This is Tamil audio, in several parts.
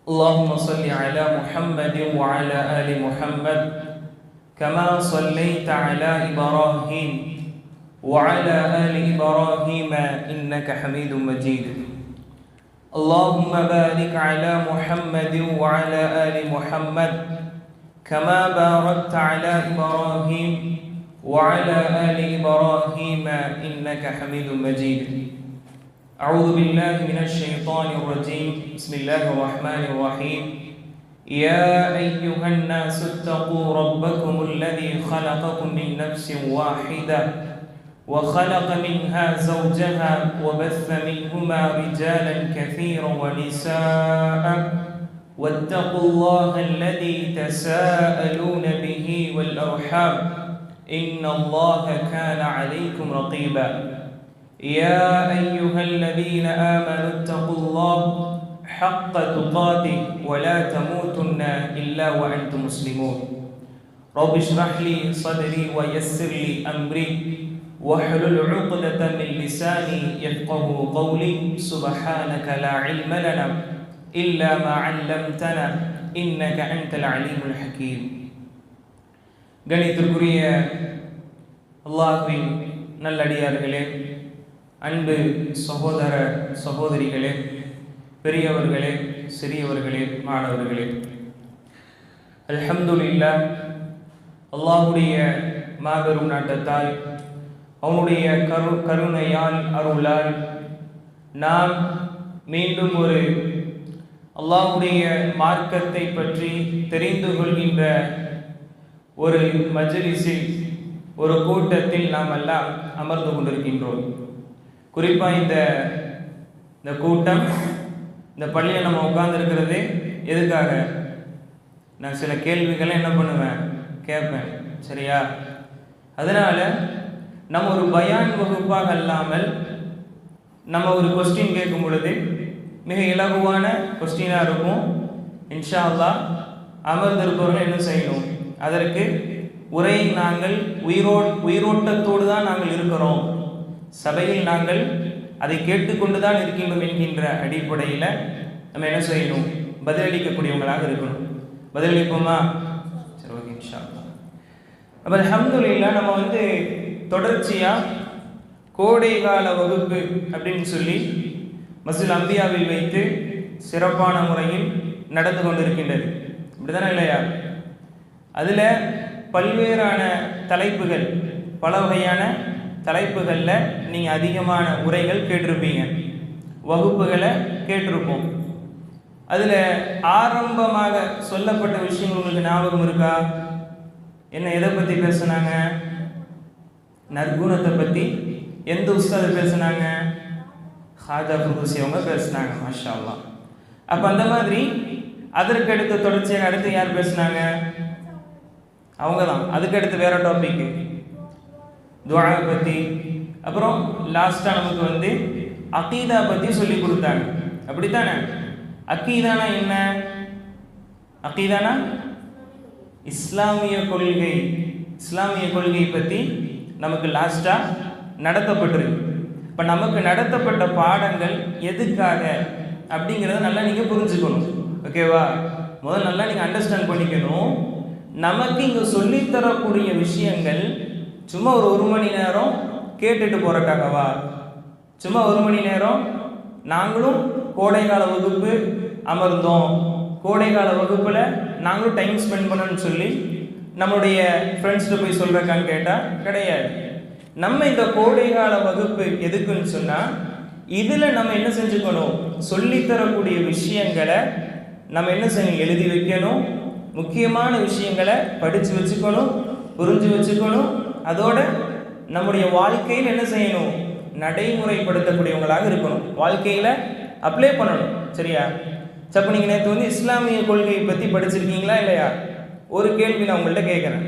اللهم صل على محمد وعلى آل محمد كما صليت على إبراهيم وعلى آل إبراهيم إنك حميد مجيد. اللهم بارك على محمد وعلى آل محمد كما باركت على إبراهيم وعلى آل إبراهيم إنك حميد مجيد. أعوذ بالله من الشيطان الرجيم. بسم الله الرحمن الرحيم. يا أيها الناس اتقوا ربكم الذي خلقكم من نفس واحدة وخلق منها زوجها وبث منهما رجالا كثيرا ونساء واتقوا الله الذي تساءلون به والأرحام إن الله كان عليكم رقيبا. يا أيها الذين آمنوا اتقوا الله حق تقاته ولا تموتن إلا وأنتم مسلمون. رب اشرح لي صدري ويسر لي أمري واحلل عقدة من لساني يفقه قولي. سبحانك لا علم لنا إلا ما علمتنا إنك أنت العليم الحكيم. கணித்திற்குரிய அல்லாஹ்வின் நல்லடியார்களே, அன்பு சகோதர சகோதரிகளே, பெரியவர்களே, சிறியவர்களே, மாணவர்களே, அல்ஹம்துலில்லாஹ், அல்லாஹ்வுடைய மாபெரும் நாட்டத்தால், அவனுடைய கருணையால், அருளால் நாம் மீண்டும் ஒரு அல்லாஹ்வுடைய மார்க்கத்தை பற்றி தெரிந்து கொள்கின்ற ஒரு மஜ்லிஸில், ஒரு கூட்டத்தில் நாம் எல்லாம் அமர்ந்து கொண்டிருக்கின்றோம். குறிப்பாக இந்த கூட்டம், இந்த பள்ளியில் நம்ம உட்கார்ந்துருக்கிறது எதுக்காக? நான் சில கேள்விகளை என்ன பண்ணுவேன், கேட்பேன், சரியா? அதனால் நம்ம ஒரு பயான் வகுப்பாக அல்லாமல் நம்ம ஒரு கொஸ்டின் கேட்கும் பொழுது மிக இலகுவான கொஸ்டினாக இருக்கும். இன்ஷா அல்லாஹ் அமர்ந்திருப்பவர்கள் என்ன செய்யணும், அதற்கு உரையை நாங்கள் உயிரோட்டத்தோடு தான் நாங்கள் இருக்கிறோம், சபையில் நாங்கள் அதை கேட்டுக்கொண்டு தான் இருக்கின்றோம் என்கின்ற அடிப்படையில் நம்ம என்ன செய்யணும், பதிலளிக்கக்கூடியவங்களாக இருக்கணும். பதிலளிப்போமா? சரி, ஓகே, இன்ஷா அல்லாஹ். அப்போ அல்ஹம்துலில்லாஹ், நம்ம தொடர்ச்சியாக கோடை கால வகுப்பு அப்படின்னு சொல்லி மஸ்ஜிதுல் அம்பியாவில் வைத்து சிறப்பான முறையில் நடந்து கொண்டிருக்கின்றது. இப்படி தானே இல்லையா? அதில் பல்வேறான தலைப்புகள், பல வகையான தலைப்புகளில் நீங்கள் அதிகமான உரைகள் கேட்டிருப்பீங்க, வகுப்புகளை கேட்டிருப்போம். அதில் ஆரம்பமாக சொல்லப்பட்ட விஷயங்கள் உங்களுக்கு ஞாபகம் இருக்கா? என்ன, எதை பற்றி பேசுனாங்க? நற்குணத்தை பற்றி. எந்த உஸ்தாது பேசுனாங்க? ஹாஜா குருசி அவங்க பேசுனாங்க, மாஷா அல்லாஹ். அப்போ அந்த மாதிரி அதற்கு அடுத்து தொடர்ச்சியாக அடுத்து யார் பேசுனாங்க? அவங்க தான். அதுக்கு அடுத்து வேற டாபிக் துஆவை பற்றி. அப்புறம் லாஸ்ட்டாக நமக்கு அகீதா பற்றி சொல்லி கொடுத்தாங்க, அப்படித்தானே? அகீதானா என்ன? அகீதானா இஸ்லாமிய கொள்கை. இஸ்லாமிய கொள்கை பற்றி நமக்கு லாஸ்ட்டாக நடத்தப்பட்டிருக்கு. இப்போ நமக்கு நடத்தப்பட்ட பாடங்கள் எதுக்காக அப்படிங்கிறத நல்லா நீங்கள் புரிஞ்சுக்கணும், ஓகேவா? முதல்ல நல்லா நீங்கள் அண்டர்ஸ்டாண்ட் பண்ணிக்கணும். நமக்கு இங்கே சொல்லித்தரக்கூடிய விஷயங்கள் சும்மா ஒரு மணி நேரம் கேட்டுட்டு போகிறக்காகவா? சும்மா ஒரு மணி நேரம் நாங்களும் கோடைகால வகுப்பு அமர்ந்தோம், கோடைகால வகுப்பில் நாங்களும் டைம் ஸ்பெண்ட் பண்ணணும்னு சொல்லி நம்மளுடைய ஃப்ரெண்ட்ஸ்கிட்ட போய் சொல்கிறக்கான்னு கேட்டால் கிடையாது. நம்ம இந்த கோடைகால வகுப்பு எதுக்குன்னு சொன்னால், இதில் நம்ம என்ன செஞ்சுக்கணும், சொல்லித்தரக்கூடிய விஷயங்களை நம்ம என்ன செய்யணும், எழுதி வைக்கணும். முக்கியமான விஷயங்களை படித்து வச்சுக்கணும், புரிஞ்சு வச்சுக்கணும். அதோட நம்முடைய வாழ்க்கையில் என்ன செய்யணும், நடைமுறைப்படுத்தக்கூடியவங்களாக இருக்கணும், வாழ்க்கையில் அப்ளை பண்ணணும், சரியா? அப்போ நீங்கள் நேற்று இஸ்லாமிய கொள்கையை பற்றி படிச்சிருக்கீங்களா இல்லையா? ஒரு கேள்வி நான் உங்கள்கிட்ட கேட்குறேன்.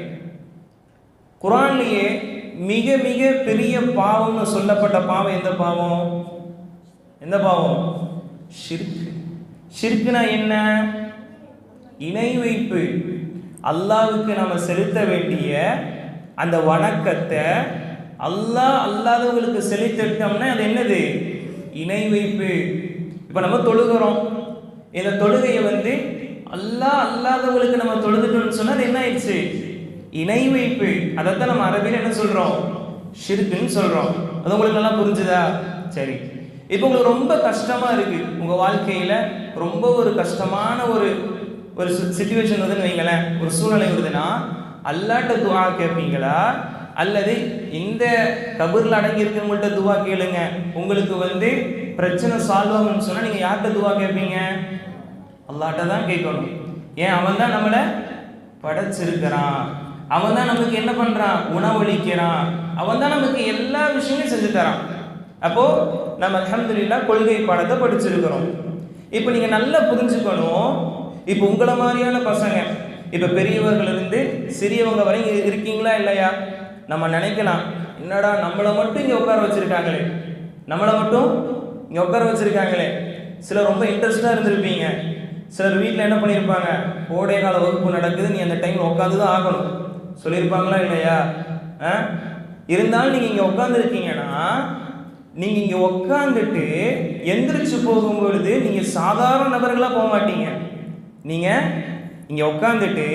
குர்ஆன்லேயே மிக மிக பெரிய பாவம்னு சொல்லப்பட்ட பாவம் எந்த பாவம்? எந்த பாவம்? ஷிர்க். ஷிர்க்னா என்ன? இணை வைப்பு. அல்லாஹ்வுக்கு நம்ம செலுத்த வேண்டிய அந்த வணக்கத்தை அல்லாஹ் அல்லாதவங்களுக்கு செலுத்திட்டோம்னா அது என்னது? இணை வைப்பு. இப்போ நம்ம தொழுகிறோம், இந்த தொழுகையை வந்து அல்லாஹ் அல்லாதவங்களுக்கு நம்ம தொழுதுட்டோம்னு சொன்னா அது என்ன ஆயிடுச்சு? இணை வைப்பு. அதைத்தான் நம்ம அரபியில் என்ன சொல்றோம்? ஷிர்க்குன்னு சொல்றோம். அது உங்களுக்கு நல்லா புரிஞ்சுதா? சரி, இப்போ உங்களுக்கு ரொம்ப கஷ்டமா இருக்கு, உங்க வாழ்க்கையில ரொம்ப ஒரு கஷ்டமான ஒரு சிச்சுவேஷன் வருதுன்னு வைங்களேன், ஒரு சூழ்நிலை வருதுன்னா அல்லாட்ட துஆ கேட்பீங்களா, அல்லது இந்த கபூர்ல அடங்கி இருக்கவங்கள்ட்ட துஆ கேளுங்க உங்களுக்கு வந்து பிரச்சனை சால்வ் ஆகும்னு சொன்னா நீங்க யார்கிட்ட துஆ கேட்பீங்க? அல்லாட்ட தான் கேட்கணும். ஏன்? அவன் தான் நம்மளை படைச்சிருக்கிறான், அவன் தான் நமக்கு என்ன பண்றான்? உணவளிக்கிறான், அவன் தான் நமக்கு எல்லா விஷயங்களும் செஞ்சு தரான். அப்போ நம்ம அல்ஹம்துலில்லாஹ் கொள்கை பாடத்தை படிச்சிருக்கிறோம். இப்போ நீங்க நல்லா புரிஞ்சுக்கணும், இப்போ உங்களை மாதிரியான பசங்க, இப்போ பெரியவர்கள் இருந்து சிறியவங்க வரை இருக்கீங்களா இல்லையா? நம்ம நினைக்கலாம், என்னடா நம்மளை மட்டும் இங்கே உட்கார வச்சிருக்காங்களே, நம்மளை மட்டும் இங்கே உட்கார வச்சிருக்காங்களே. சிலர் ரொம்ப இன்ட்ரெஸ்டாக இருந்திருப்பீங்க, சிலர் வீட்டில் என்ன பண்ணியிருப்பாங்க, கோடை கால வகுப்பு நடக்குது, நீ அந்த டைமில் உட்காந்து தான் ஆகணும் சொல்லியிருப்பாங்களா இல்லையா? இருந்தாலும் நீங்கள் இங்கே உட்காந்துருக்கீங்கன்னா, நீங்கள் இங்கே உட்காந்துட்டு எந்திரிச்சு போகும்பொழுது நீங்கள் சாதாரண நபர்களாக போக மாட்டீங்க. நீங்கள் இங்கே உட்காந்துட்டு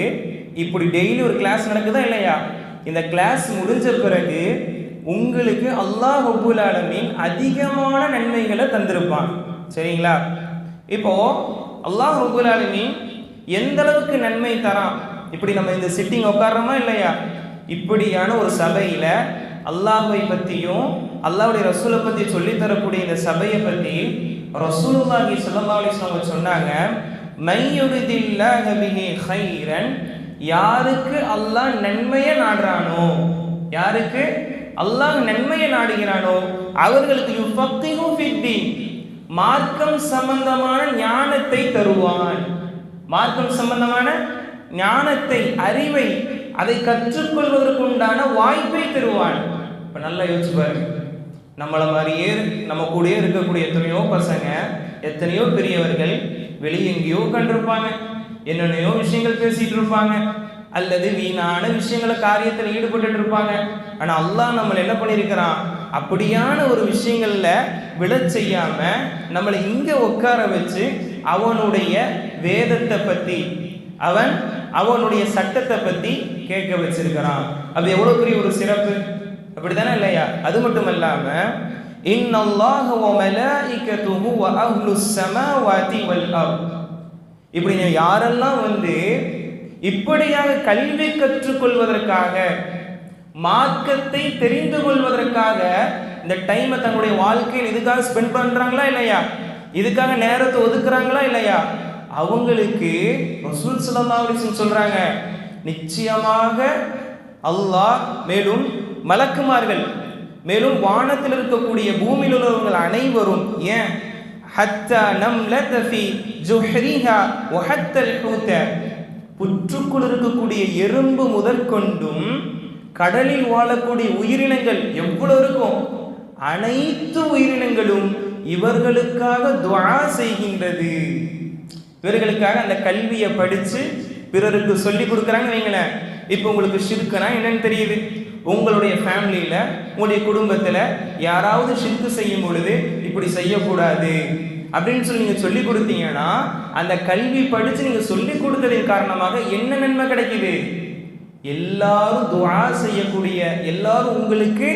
இப்படி டெய்லி ஒரு கிளாஸ் நடக்குதா இல்லையா? இந்த கிளாஸ் முடிஞ்ச பிறகு உங்களுக்கு அல்லாஹ் ரப்பல் ஆலமீன் அதிகமான நன்மைகளை தந்திருப்பான். சரிங்களா? இப்போ அல்லாஹ் ரப்பல் ஆலமீன் எந்த அளவுக்கு நன்மை தரான், இப்படி நம்ம இந்த சிட்டிங் உட்கார்றோமா இல்லையா, இப்படியான ஒரு சபையில அல்லாஹ்வை பற்றியும் அல்லாஹ்வுடைய ரசூலை பற்றி சொல்லித்தரக்கூடிய இந்த சபையை பற்றி ரசூலுல்லாஹி ஸல்லல்லாஹு அலைஹி வஸல்லம் சொன்னாங்க, மையுரிதில்லாஹ பிஹி கைரன், யாருக்கு அல்லாஹ் நன்மையை நாடுறானோ, யாருக்கு அல்லாஹ் நன்மையை நாடுகிறானோ அவர்களுக்கு யுஃபக்கிஹு ஃபித்தீன், மார்க்கம் சம்பந்தமான ஞானத்தை தருவான். மார்க்கம் சம்பந்தமான ஞானத்தை, அறிவை, அதை கற்றுக்கொள்வதற்குண்டான வாய்ப்பை தருவான். இப்போ நல்லா யோசிச்சு பாருங்க, நம்மளை மாதிரியே நம்ம கூடயே இருக்கக்கூடிய எத்தனையோ பசங்க, எத்தனையோ பெரியவர்கள் வெளியே எங்கேயோ கண்டிருப்பாங்க, என்னென்னையோ விஷயங்கள் பேசிட்டு இருப்பாங்க, அல்லது வீணான விஷயங்களை காரியத்தில் ஈடுபட்டு இருப்பாங்க. ஆனால் அல்லாஹ் நம்மளை என்ன பண்ணியிருக்கிறான், அப்படியான ஒரு விஷயங்கள்ல விழச் செய்யாம நம்மளை இங்கே உட்கார வச்சு அவனுடைய வேதத்தை பற்றி, அவனுடைய சட்டத்தை பற்றி கேட்க வச்சிருக்கிறான். அது எவ்வளவு பெரிய ஒரு சிறப்பு, அப்படித்தானே இல்லையா? அது மட்டும் இல்லாம இன்னல்லாஹ வ மலாயிகத்துஹு வ அஹ்லுஸ் ஸமாவாதி வல் அர்த், இப்படி யாரெல்லாம் வந்து இப்படியாக கல்வி கற்றுக்கொள்வதற்காக, மார்க்கத்தை தெரிந்து கொள்வதற்காக இந்த டைமை தங்களுடைய வாழ்க்கையில் இதுக்காக ஸ்பெண்ட் பண்றாங்களா இல்லையா, இதுக்காக நேரத்தை ஒதுக்குறாங்களா இல்லையா, அவங்களுக்கு ரசூல் ஸல்லல்லாஹு அலைஹி வஸல்லம் சொல்றாங்க, நிச்சயமாக அல்லாஹ், மேலும் மலக்குமார்கள், மேலும் வானத்தில் இருக்கக்கூடிய பூமியில் உள்ளவர்கள் அனைவரும், ஏன் ஹத்தா நம்லத ஃபீ ஜுஹ்ரிஹா வ ஹத்தல் ஹூத, புற்றுக்குள் இருக்கக்கூடிய எறும்பு முதற்கொண்டும் கடலில் வாழக்கூடிய உயிரினங்கள் எவ்வளவு இருக்கும், அனைத்து உயிரினங்களும் இவர்களுக்காக துஆ செய்கின்றது. இவர்களுக்காக அந்த கல்வியை படிச்சு பிறருக்கு சொல்லி கொடுக்குறாங்க வைங்களேன். இப்போ உங்களுக்கு ஷிர்க்குனா என்னன்னு தெரியுது, உங்களுடைய ஃபேமிலியில, உங்களுடைய குடும்பத்தில் யாராவது ஷிர்க்கு செய்யும் பொழுது இப்படி செய்யக்கூடாது அப்படின்னு சொல்லி நீங்கள் சொல்லி கொடுத்தீங்கன்னா, அந்த கல்வி படித்து நீங்கள் சொல்லி கொடுத்ததின் காரணமாக என்ன நன்மை கிடைக்குது, எல்லாரும் துஆ செய்யக்கூடிய, எல்லாரும் உங்களுக்கு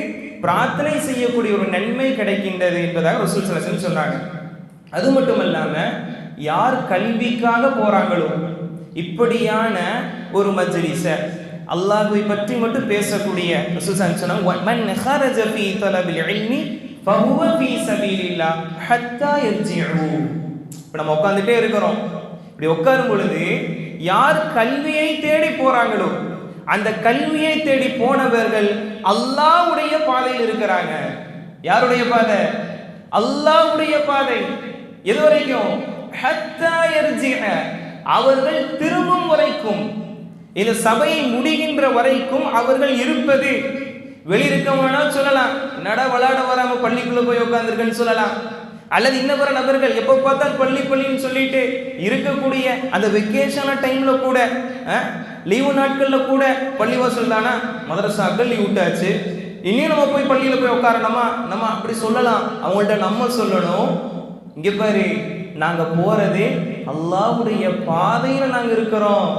பிரார்த்தனை செய்யக்கூடிய ஒரு நன்மை கிடைக்கின்றது என்பதாக ரசூல் ஸல்லல்லாஹு அலைஹி வஸல்லம் சொன்னாங்க. அது மட்டும் இல்லாமல் யார் கல்விக்காக போறாங்களோ, இப்படியான ஒரு மஜ்லிஸை அல்லாஹ்வை பற்றி மட்டும் பேசக்கூடிய ரசூல் ஸல்லல்லாஹு அலைஹி வஸல்லம், மன் ஹரஜ ஃபீ தலபில் இல்மி ஃபஹுவ ஃபீ சபீலில்லாஹ் ஹத்தா யர்ஜிஉ. இப்போ நம்ம உட்காந்துட்டே இருக்கிறோம், இப்படி உட்காரும் பொழுது யார் கல்வியை தேடி போறாங்களோ, அந்த கல்வியை தேடி போனவர்கள் அல்லாஹ்வுடைய பாதையில் இருக்கிறாங்க. யாருடைய பாதை? அல்லாஹ்வுடைய பாதை. எது வரைக்கும்? ஹத்தா யர்ஜிஅ, அவர்கள் திரும்பும் வரைக்கும், இந்த சபையை முடிகின்ற வரைக்கும் அவர்கள் இருப்பது. வெளியிருக்கமானா சொல்லலாம், நட விளையாட வராம பள்ளிக்குள்ள போய் உட்காந்துருக்கன்னு சொல்லலாம். அல்லது இன்னவர நபர்கள் எப்போ பார்த்தால் பள்ளின்னு சொல்லிட்டு இருக்கக்கூடிய அந்த வெக்கேஷன் டைம்ல கூட, லீவு நாட்கள்ல கூட பள்ளிவாசல் தானா, மதரசாக்கள் லீவ் விட்டாச்சு, இனியும் நம்ம போய் பள்ளியில போய் உட்காரணுமா, நம்ம அப்படி சொல்லலாம். அவங்கள்ட்ட நம்ம சொல்லணும், இங்க பாரு, நாங்க போறது அல்லாஹ்வுடைய பாதையில் நாங்கள் இருக்கிறோம்.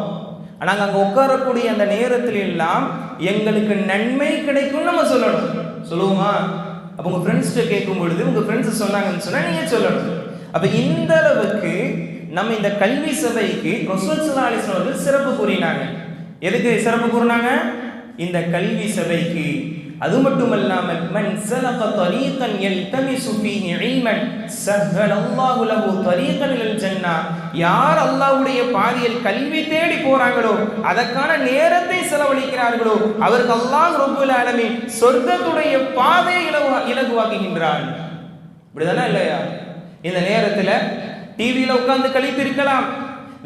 நாங்கள் அங்கே உட்காரக்கூடிய அந்த நேரத்தில் எல்லாம் எங்களுக்கு நன்மை கிடைக்கும் நம்ம சொல்லணும். சொல்லுவோமா? அப்போ உங்கள் ஃப்ரெண்ட்ஸ்கிட்ட கேட்கும் பொழுது உங்கள் ஃப்ரெண்ட்ஸ் சொன்னாங்கன்னு சொன்னால் நீங்கள் சொல்லணும். அப்போ இந்த அளவுக்கு நம்ம இந்த கல்வி சபைக்கு ரசூல் ஸல்லல்லாஹு அலைஹி வஸல்லம் அவர்கள் சிறப்பு கூறினாங்க. எதுக்கு சிறப்பு கூறினாங்க? இந்த கல்வி சபைக்கு. அது மட்டுமல்லாமல் மன் ஸலக தரீகன் யல்தமிசு ஃபீஹி இல்மன் ஸஹ்ஹலல்லாஹு லஹு தரீகன் இலல் ஜன்னah. யார் அல்லாஹ்வுடைய பாதையில் கல்வி தேடி போறாங்களோ, அதற்கான நேரத்தை செலவழிக்கிறார்களோ, அவருக்கு அல்லாஹ் ரப்பல் ஆலமீன் சொர்க்கத்துடைய பாதையை இலகுவாக்குகின்றான். இப்படிதானே இல்லையா? இந்த நேரத்தில் டிவியில் உட்கார்ந்து கழித்திருக்கலாம்,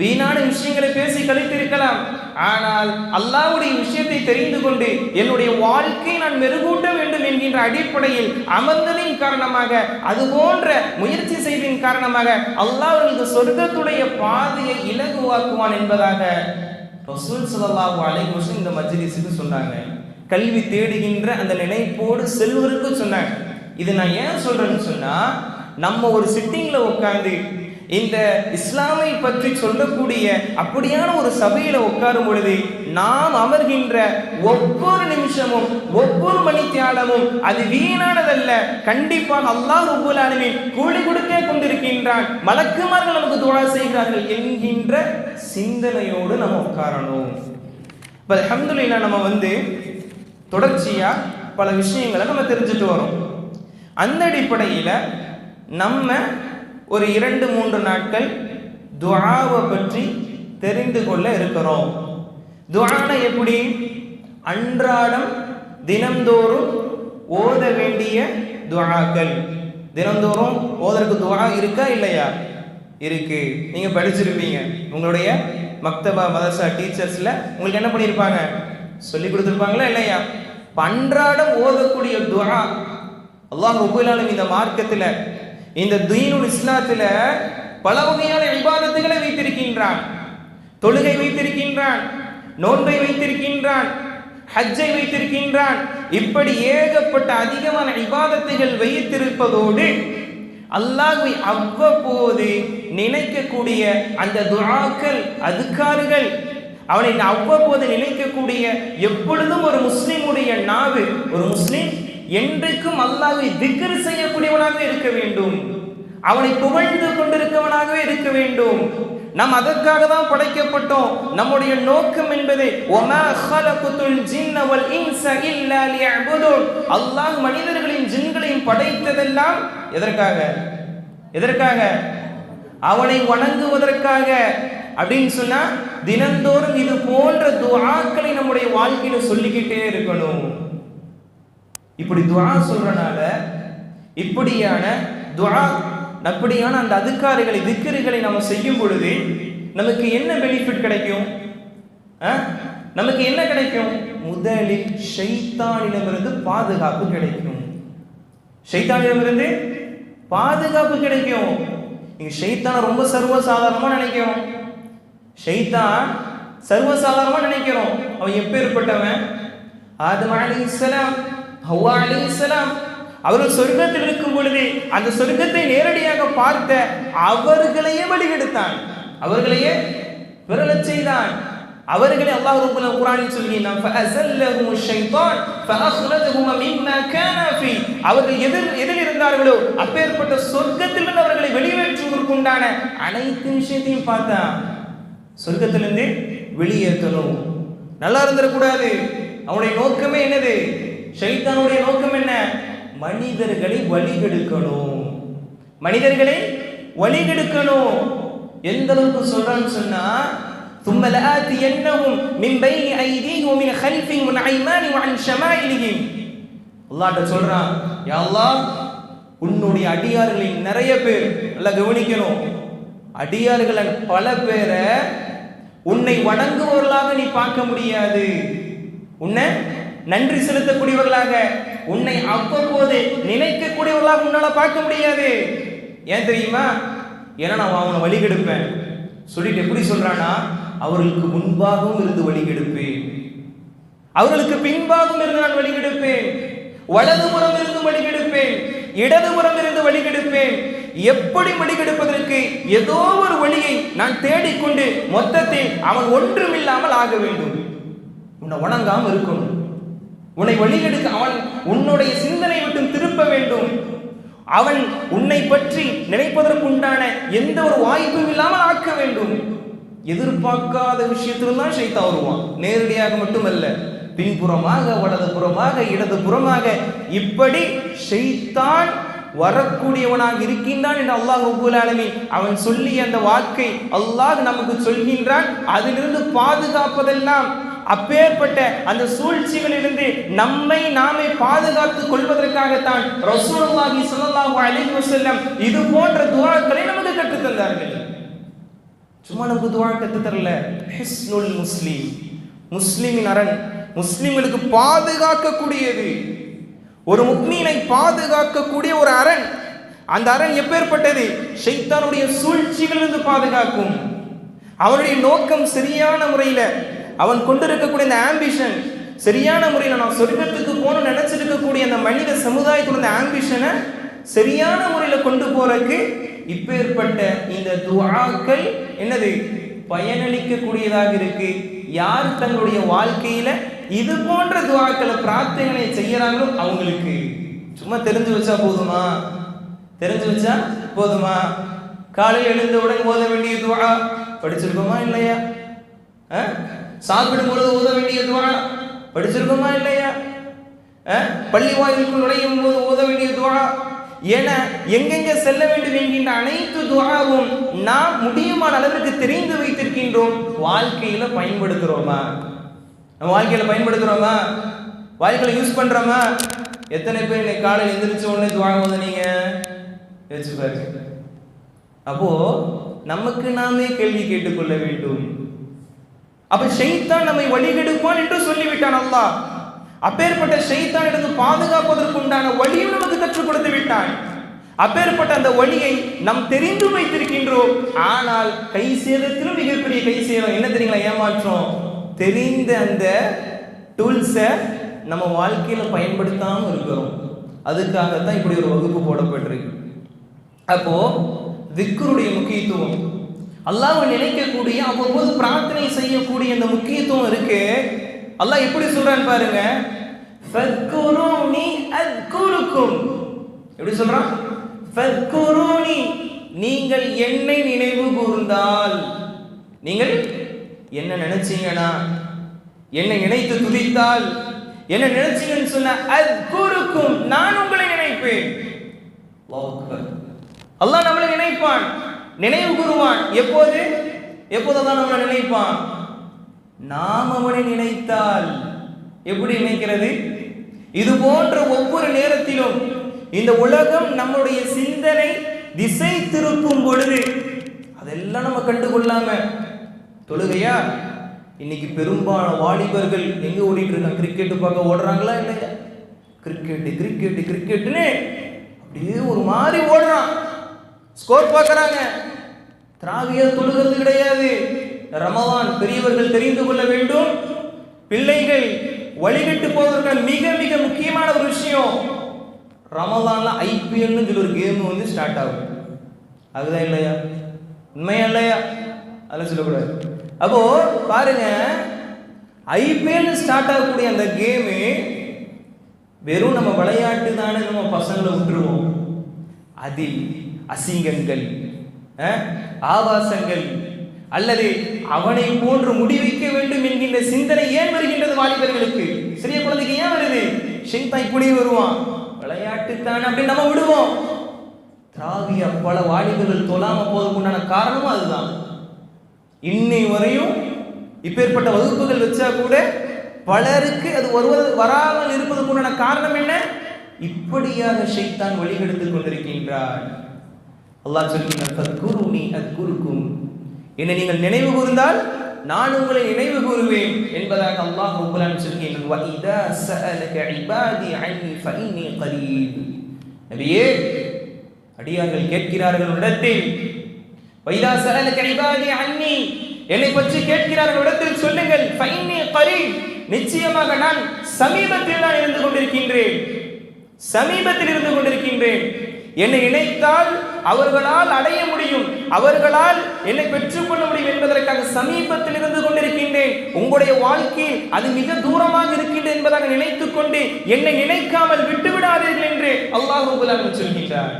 வீணான விஷயங்களை பேசி கழித்திருக்கலாம். ஆனால் அல்லாஹ்வுடைய விஷயத்தை தெரிந்து கொண்டு என்னுடைய வாழ்க்கையை நான் மெருகூட்ட வேண்டும் என்கின்ற அடிப்படையில் அமர்ந்ததின் காரணமாக, அது போன்ற முயற்சி செய்ததின் காரணமாக அல்லாஹ் அவர்களுக்கு சொர்க்கத்துடைய பாதையை இலகுவாக்குவான் என்பதாக ரசூல் ஸல்லல்லாஹு அலைஹி வஸல்லம் இந்த மஜ்லிஸுக்கு சொன்னாங்க. கல்வி தேடுகின்ற அந்த நினைப்போடு செல்வருக்கு சொன்னாங்க. இது நான் ஏன் சொல்றேன்னு சொன்னா, நம்ம ஒரு சிட்டிங்ல உட்கார்ந்து இந்த இஸ்லாமை பற்றி சொல்லக்கூடிய அப்படியான ஒரு சபையில உட்காரும் பொழுது நாம் அமர்கின்ற ஒவ்வொரு நிமிஷமும் ஒவ்வொரு மணித்தியாலமும் அது வீணானதல்ல. கண்டிப்பாக அல்லாஹ் ரப்பல் ஆலமீன் கூலி கொடுத்தே கொண்டிருக்கின்றான், மலக்குமார்கள் நமக்கு துஆ செய்கிறார்கள் என்கின்ற சிந்தனையோடு நம்ம உட்காரணும். அல்ஹம்துலில்லாஹ் நம்ம தொடர்ச்சியா பல விஷயங்களை நம்ம தெரிஞ்சுட்டு வரோம். அந்த அடிப்படையில் நம்ம ஒரு 2-3 நாட்கள் துஆவை பற்றி தெரிந்து கொள்ள இருக்கிறோம். துஆனா எப்படி? அன்றாடம் தினந்தோறும் ஓத வேண்டிய துஆக்கள். தினந்தோறும் ஓதற்கு துஆ இருக்கா இல்லையா? இருக்கு. நீங்க படிச்சிருப்பீங்க. உங்களுடைய மக்தபா மதரசா டீச்சர்ஸ்ல உங்களுக்கு என்ன பண்ணியிருப்பாங்க? சொல்லி கொடுத்துருப்பாங்களா இல்லையா? அன்றாடம் ஓதக்கூடிய துஆ அல்லாஹ் ரப்பல் ஆலமீன் இந்த மார்க்கத்தில், இந்த தீனுல் இஸ்லாத்தில் பல வகையான இபாதத்துகளை வைத்திருக்கின்றான். தொழுகை வைத்திருக்கின்றான், நோன்பை வைத்திருக்கின்றான், ஹஜ்ஜை வைத்திருக்கின்றான். இப்படி ஏகப்பட்ட அதிகமான இபாதத்துகள் வைத்திருப்பதோடு அல்லாஹ்வை அவ்வப்போது நினைக்கக்கூடிய அந்த துஆக்கள், அதுக்கார்கள், அவனை அவ்வப்போது நினைக்கக்கூடிய எப்பொழுதும் ஒரு முஸ்லிமுடைய நாவு, ஒரு முஸ்லிம் என்றைக்கும் அல்லாஹ்வை திக்ர் செய்யக்கூடியவனாக இருக்க வேண்டும், அவனை புகழ்ந்து கொண்டிருக்கவனாகவே இருக்க வேண்டும். நாம் அதற்காக தான் படைக்கப்பட்டோம். நம்முடைய நோக்கம் என்பது வமா ஹலகுத்துல் ஜின்ன வல் இன்ஸ இல்லா லியஅபுதுன். அல்லாஹ் மனிதர்களையும் ஜின்களையும் படைத்ததெல்லாம் எதற்காக? எதற்காக? அவனை வணங்குவதற்காக. அப்படின்னு சொன்னா தினந்தோறும் இது போன்ற துஆக்களை நம்முடைய வாழ்க்கையில சொல்லிக்கிட்டே இருக்கணும். இப்படி துஆ சொல்றனால இப்படியான துஆ, அப்படியான அந்த அதுக்காரிகளை திக்ருகளை நம்ம செய்யும் பொழுது நமக்கு என்ன பெனிஃபிட் கிடைக்கும்? நமக்கு என்ன கிடைக்கும்? முதலில் ஷைத்தானிடமிருந்து பாதுகாப்பு கிடைக்கும். ஷைத்தானிடமிருந்து பாதுகாப்பு கிடைக்கும். நீங்க ஷைத்தானை ரொம்ப சர்வசாதாரணமா நினைக்கிறோம். ஷைத்தான் சர்வசாதாரணமா நினைக்கிறோம். அவன் எப்பேற்பட்டவன்? ஆதம் அலைஹிஸ்ஸலாம், ஹவ்வா அலைஹிஸ்ஸலாம் அவர்கள் சொர்க்கத்தில் இருக்கும் பொழுது அந்த சொர்க்கத்தை நேரடியாக பார்த்த அவர்களையே வழிகெடுத்தான், அவர்களையே விரலச் செய்தான். அவர்களை அல்லாஹ் ரப்பல் குர்ஆனில் சொல்கிறான், ஃபஅஸல்லஹும் ஷைத்தான் ஃபஅഖ்ரஜஹும் மிம்மா கான ஃபீ. அவர்கள் எதில் இருந்தார்களோ அப்பேற்பட்ட சொர்க்கத்திலிருந்து அவர்களை வெளியேற்றுவதற்குண்டான அனைத்து விஷயத்தையும் பார்த்தான். சொர்க்கத்திலிருந்து வெளியேற்றணும், நல்லா இருந்துடக்கூடாது. அவனுடைய நோக்கமே என்னது? ஷைத்தானுடைய நோக்கம் என்ன? மனிதர்களை வழிகெடுக்கணும், மனிதர்களை வழிகெடுக்கணும். எந்த அளவுக்கு சொல்றான்னு சொன்னா, ثم لآتينهم من بين أيديهم ومن خلفهم وعن أيمانهم وعن شمائلهم. அல்லாஹ் சொல்றான், யா அல்லாஹ், உன்னுடைய அடியார்களின் நிறைய பேர், நல்லா கவனிக்கணும், அடியார்கள் பல பேரை உன்னை வணங்குவவர்களாக நீ பார்க்க முடியாது, உன்னை நன்றி செலுத்தக்கூடியவர்களாக, உன்னை அவ்வப்போது நினைக்கக்கூடியவர்களாக உன்னால பார்க்க முடியாது. ஏன் தெரியுமா? ஏன்னா நான் அவனை வழிகெடுப்பேன் சொல்லிட்டு எப்படி சொல்றானா, அவர்களுக்கு முன்பாகவும் இருந்து வழிகெடுப்பேன், அவர்களுக்கு பின்பாகவும் இருந்து நான் வழிகெடுப்பேன், வலதுபுறம் இருந்து வழிகெடுப்பேன், இடதுபுறம் இருந்து வழிகெடுப்பேன். எப்படி வழிகெடுப்பதற்கு ஏதோ ஒரு வழியை நான் தேடிக்கொண்டு மொத்தத்தில் அவன் ஒன்றுமில்லாமல் ஆக வேண்டும். உன்னை வணங்காமல் இருக்கணும், உன்னை வழிகெடுக்க அவன் உன்னுடைய சிந்தனை விட்டு திருப்ப வேண்டும். அவன் உன்னை பற்றி நினைப்பதற்குண்டான எந்த ஒரு வாய்ப்பும் இல்லாமல் ஆக்க வேண்டும். எதிர்பார்க்காத விஷயத்திலும் தான் ஷைத்தான் வருவான். நேரடியாக மட்டுமல்ல, பின்புறமாக, வலது புறமாக, இடது புறமாக, இப்படி ஷைத்தான் வரக்கூடியவனாக இருக்கின்றான் என்று அல்லாஹ் ரப்பல் ஆலமீன் அவன் சொல்லிய அந்த வாக்கை அல்லாஹ் நமக்கு சொல்கின்றான். அதிலிருந்து பாதுகாப்பதெல்லாம், அப்பேற்பட்ட அந்த சூழ்ச்சிகளிலிருந்து நம்மை நாமே பாதுகாத்துக் கொள்வதற்காகத்தான் ரசூலுல்லாஹி ஸல்லல்லாஹு அலைஹி வஸல்லம் இது போன்ற துஆக்களை நமக்கு கற்றுத் தந்தார்கள். சும்மா நமக்கு துஆ கற்றுத் தரல. ஹிஸ்னுல் முஸ்லிம், முஸ்லிமின் அரண், முஸ்லிம்களுக்கு பாதுகாக்கக்கூடியது, ஒரு முஃமினை பாதுகாக்கக்கூடிய ஒரு அரண். அந்த அரண் எப்பேற்பட்டது? ஷைத்தானுடைய சூழ்ச்சிகளிலிருந்து பாதுகாக்கும். அவனுடைய நோக்கம் சரியான முறையில், அவன் கொண்டிருக்கக்கூடிய அந்த ஆம்பிஷன் சரியான முறையில், நான் சொர்க்கத்துக்கு போகணும்னு நினைச்சிருக்கக்கூடிய அந்த மனித சமுதாயத்தோட அந்த ஆம்பிஷனை சரியான முறையில் கொண்டு போறதுக்கு இப்பேற்பட்ட இந்த துஆக்கள் என்னது பயனளிக்கக்கூடியதாக இருக்கு. யார் தங்களுடைய வாழ்க்கையில இது போன்ற துஆக்களை பிரார்த்தனை செய்யறாங்களோ அவங்களுக்கு. சும்மா தெரிஞ்சு வச்சா போதுமா? தெரிஞ்சு வச்சா போதுமா? காலையில் எழுந்தவுடன் ஓத வேண்டிய துஆ படிச்சிருக்கோமா இல்லையா? சாப்பிடும் பொழுது ஓத வேண்டிய துஆ படிச்சிருக்கோமா இல்லையா? பள்ளி வாயிலுக்குள் நுழையும் போது ஓத வேண்டிய துஆ என எங்கெங்க செல்ல வேண்டும் என்கின்ற அனைத்து துஆவும் நாம் முடியுமான அளவிற்கு தெரிந்து வைத்திருக்கின்றோம். வாழ்க்கையில பயன்படுத்துறோமா? நம்ம வாழ்க்கையில பயன்படுத்துறோமா? வாழ்க்கையில யூஸ் பண்றோமா? எத்தனை பேர் இன்னைக்கு காலையில் எந்திரிச்ச உடனே துஆ ஓதுனீங்க? யோசிச்சு பாருங்க. அப்போ நமக்கு நாமே கேள்வி கேட்டுக்கொள்ள வேண்டும். அப்ப ஷைத்தான் நம்மை வழிகெடுப்பான் என்று சொல்லிவிட்டான் அல்லாஹ். அப்பேற்பட்ட ஷைத்தானிடந்து பாதுகாப்பதற்கு உண்டான வழியும் நமக்கு கற்றுக் கொடுத்து விட்டான். அப்பேற்பட்ட அந்த வழியை நாம் தெரிந்து வைத்திருக்கின்றோம். ஆனால் கை சேதத்திலும் மிகப்பெரிய கை சேதம் என்ன தெரியுங்களா? ஏமாற்றம். தெரிந்த அந்த டூல்ஸை நம்ம வாழ்க்கையில பயன்படுத்தாமல் இருக்கிறோம். அதுக்காகத்தான் இப்படி ஒரு வகுப்பு போடப்பட்டிருக்கு. அப்போ திக்ருடைய முக்கியத்துவம், அல்லாஹ்வை நினைக்கக்கூடிய, அவ்வப்போது பிரார்த்தனை செய்யக்கூடிய அந்த முக்கியத்துவம் இருக்கு. அல்லாஹ் எப்படி சொல்றான் பாருங்க, ஃபத்குரூனி அத்குருக்கும். எப்படி சொல்றான்? ஃபத்குரூனி, நீங்கள் என்னை நினைவு கூர்ந்தால், நீங்கள் என்ன நினைச்சீங்கன்னா, என்னை நினைத்து துதித்தால், என்ன நினைச்சீங்கன்னு சொன்ன அத்குருக்கும், நான் உங்களை நினைப்பேன். அல்லாஹ் அக்பர். அல்லாஹ் நம்மளை நினைப்பான், நினைவு கூறுவான். எப்போது? எப்போதான் நம்மளை நினைப்பான்? நாம் அவனை நினைத்தால். எப்படி நினைக்கிறது? இது போன்ற ஒவ்வொரு நேரத்திலும் இந்த உலகம் நம்முடைய சிந்தனை திசை திருப்பும் பொழுது அதெல்லாம் நம்ம கண்டுகொள்ளாம, தொழுகையா இன்னைக்கு பெரும்பாலான வாலிபர்கள் எங்க ஓடிட்டு இருக்காங்க? கிரிக்கெட் பார்க்க ஓடுறாங்களா இல்லையா? கிரிக்கெட் கிரிக்கெட் கிரிக்கெட்னு அப்படியே ஒரு மாதிரி ஓடுறான். ஸ்கோர் பார்க்கறாங்க. திராவிய தொழுகிறது கிடையாது. ரமலான் பெரியவர்கள் தெரிந்து கொள்ள வேண்டும். பிள்ளைகள் வழிகட்டு போவதற்கான மிக மிக முக்கியமான ஒரு விஷயம், ரமலான்ல ஐபிஎல்னு சொல்லி ஒரு கேம் வந்து ஸ்டார்ட் ஆகும். அதுதான் இல்லையா? உண்மையா இல்லையா? அதெல்லாம் சொல்லக்கூடாது. அப்போ பாருங்க, ஐபிஎல் ஸ்டார்ட் ஆகக்கூடிய அந்த கேமு வெறும் நம்ம விளையாட்டு தானே நம்ம பசங்களை விட்டுருவோம். அதில் அசிங்கங்கள், ஆபாசங்கள், அல்லது அவனை போன்று முடிவிக்க வேண்டும் என்கின்ற சிந்தனை ஏன் வருகின்றது வாலிபர்களுக்கு? சிறிய குழந்தைக்கு ஏன் வருது? ஷைத்தான் இப்படி வருவான், விளையாட்டு தானே அப்படின்னு நம்ம விடுவோம். திராவிய பல வாலிபர்கள் தொழாம போவதற்குண்டான காரணமும் அதுதான். இன்னை வரையும் இப்பேற்பட்ட வகுப்புகள் வச்சா கூட பலருக்கு அது வராமல் இருப்பதற்குண்டான காரணம் என்ன? இப்படியாக ஷைத்தான் வழிகெடுத்துக் கொண்டிருக்கின்றார். அல்லாஹ் சொல்கிறான், ஃபத்குரூனி அத்குருக்கும், என்னை நீங்கள் நினைவு கூர்ந்தால் நான் உங்களை நினைவு கூறுவேன் என்பதாக அல்லாஹ் ரப்பல் ஆலமீன் சொல்கிறான். வ இதா ஸஅலக இபாதி அன்னி ஃபஇன்னி கரீப். நபியே, அடியார்கள் கேட்கிறார்கள் இடத்தில், வ இதா ஸஅலக இபாதி அன்னி, என்னை பற்றி கேட்கிறார்கள் இடத்தில் சொல்லுங்கள், ஃபஇன்னி கரீப், நிச்சயமாக நான் சமீபத்தில் தான் இருந்து கொண்டிருக்கின்றேன், சமீபத்தில் இருந்து கொண்டிருக்கின்றேன். என்னை நினைத்தால் அவர்களால் அடைய முடியும், அவர்களால் என்னை பெற்றுக்கொள்ள முடியும் என்பதற்காக சமீபத்தில் இருந்து கொண்டிருக்கின்றேன். உங்களுடைய வாழ்க்கையில் அது மிக தூரமாக இருக்கின்றது என்பதாக நினைத்துக் கொண்டு என்னை நினைக்காமல் விட்டுவிடாதீர்கள் என்று அல்லாஹ் ரப்பல் ஆலமீன் சொல்கின்றார்.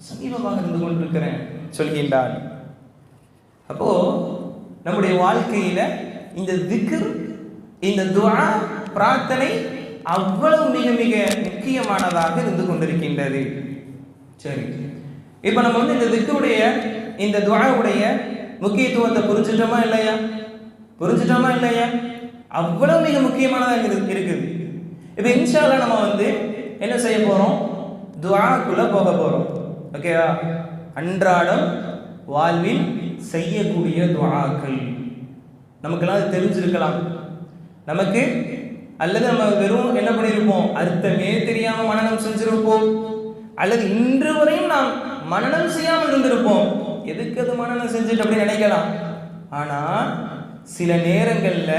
சமீபமாக இருந்து கொண்டிருக்கிறேன் சொல்கின்றார். அப்போ நம்முடைய வாழ்க்கையில இந்த திக்ர், இந்த துஆ, பிரார்த்தனை அவ்வளவு மிக மிக முக்கியமானதாக இருந்து கொண்டிருக்கின்றது. சரி, இப்ப நம்ம இந்த திக்ருடைய இந்த துஆவுடைய முக்கியத்துவத்தை புரிஞ்சுட்டோமா இல்லையா? புரிஞ்சுட்டோமா இல்லையா? அவ்வளவு மிக முக்கியமானதாக இருக்குது. இப்ப இன்ஷா அல்லாஹ் நம்ம என்ன செய்ய போறோம்? துஆக்குள்ள போக போறோம். ஓகேவா? அன்றாடம் வாழ்வில் செய்யக்கூடிய துஆக்கள் நமக்கெல்லாம் அது தெரிஞ்சிருக்கலாம் நமக்கு, அல்லது நம்ம வெறும் என்ன பண்ணியிருப்போம், அர்த்தமே தெரியாம மனனம் செஞ்சிருப்போம், அல்லது இன்று வரையும் நாம் மனனம் செய்யாமல் இருந்திருப்போம். எதுக்கு அது மனனம் செஞ்சுட்டு அப்படின்னு நினைக்கலாம். ஆனா சில நேரங்கள்ல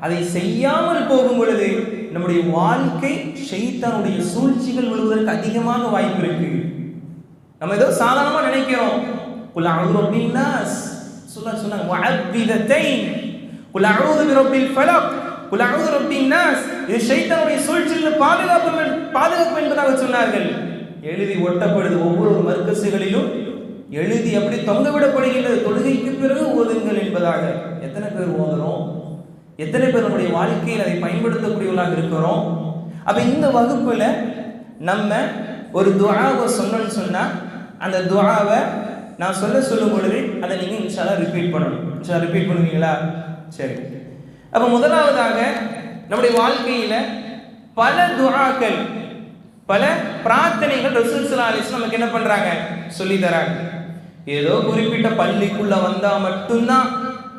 அதை செய்யாமல் போகும் பொழுது நம்முடைய வாழ்க்கை ஷைத்தானுடைய சூழ்ச்சிகள் விழுவதற்கு அதிகமாக வாய்ப்பு இருக்கு. நம்ம ஏதோ சாதாரணமா நினைக்கிறோம். குல் அஊது பின் நாஸ் சொன்னாங்க முஅவ்விதத்தைன், குல் அஊது பிரப்பில் ஃபலக், குல் அஊது பின் நாஸ். இது ஷைத்தானுடைய சூழ்ச்சியிலிருந்து பாதுகாப்பு என்பதாக சொன்னார்கள். எழுதி ஒட்டப்படுது, ஒவ்வொரு மர்கஸுகளிலும் எழுதி அப்படி தொங்கவிடப்படுகின்றது. தொழுகைக்கு பிறகு ஓதுங்கள் என்பதாக. எத்தனை பேர் ஓதுறோம்? எத்தனை பேர் நம்முடைய வாழ்க்கையில் அதை பயன்படுத்தக்கூடியவர்களாக இருக்கிறோம்? அப்ப இந்த வகுப்புல நம்ம ஒரு துஆவை சொன்னோம்னு சொன்னா, அந்த துஆவை நான் சொல்லும் பொழுது அதை நீங்க இன்ஷா அல்லாஹ் ரிப்பீட் பண்ணணும். இன்ஷா அல்லாஹ் ரிப்பீட் பண்ணுவீங்களா? சரி. அப்ப முதலாவதாக நம்முடைய வாழ்க்கையில பல துஆக்கள், பல பிரார்த்தனைகள் ரசூல் ஸல்லல்லாஹு அலைஹி வஸல்லம் நமக்கு என்ன பண்றாங்க? சொல்லி தராங்க. ஏதோ குறிப்பிட்ட பள்ளிக்குள்ள வந்தா மட்டும்தான்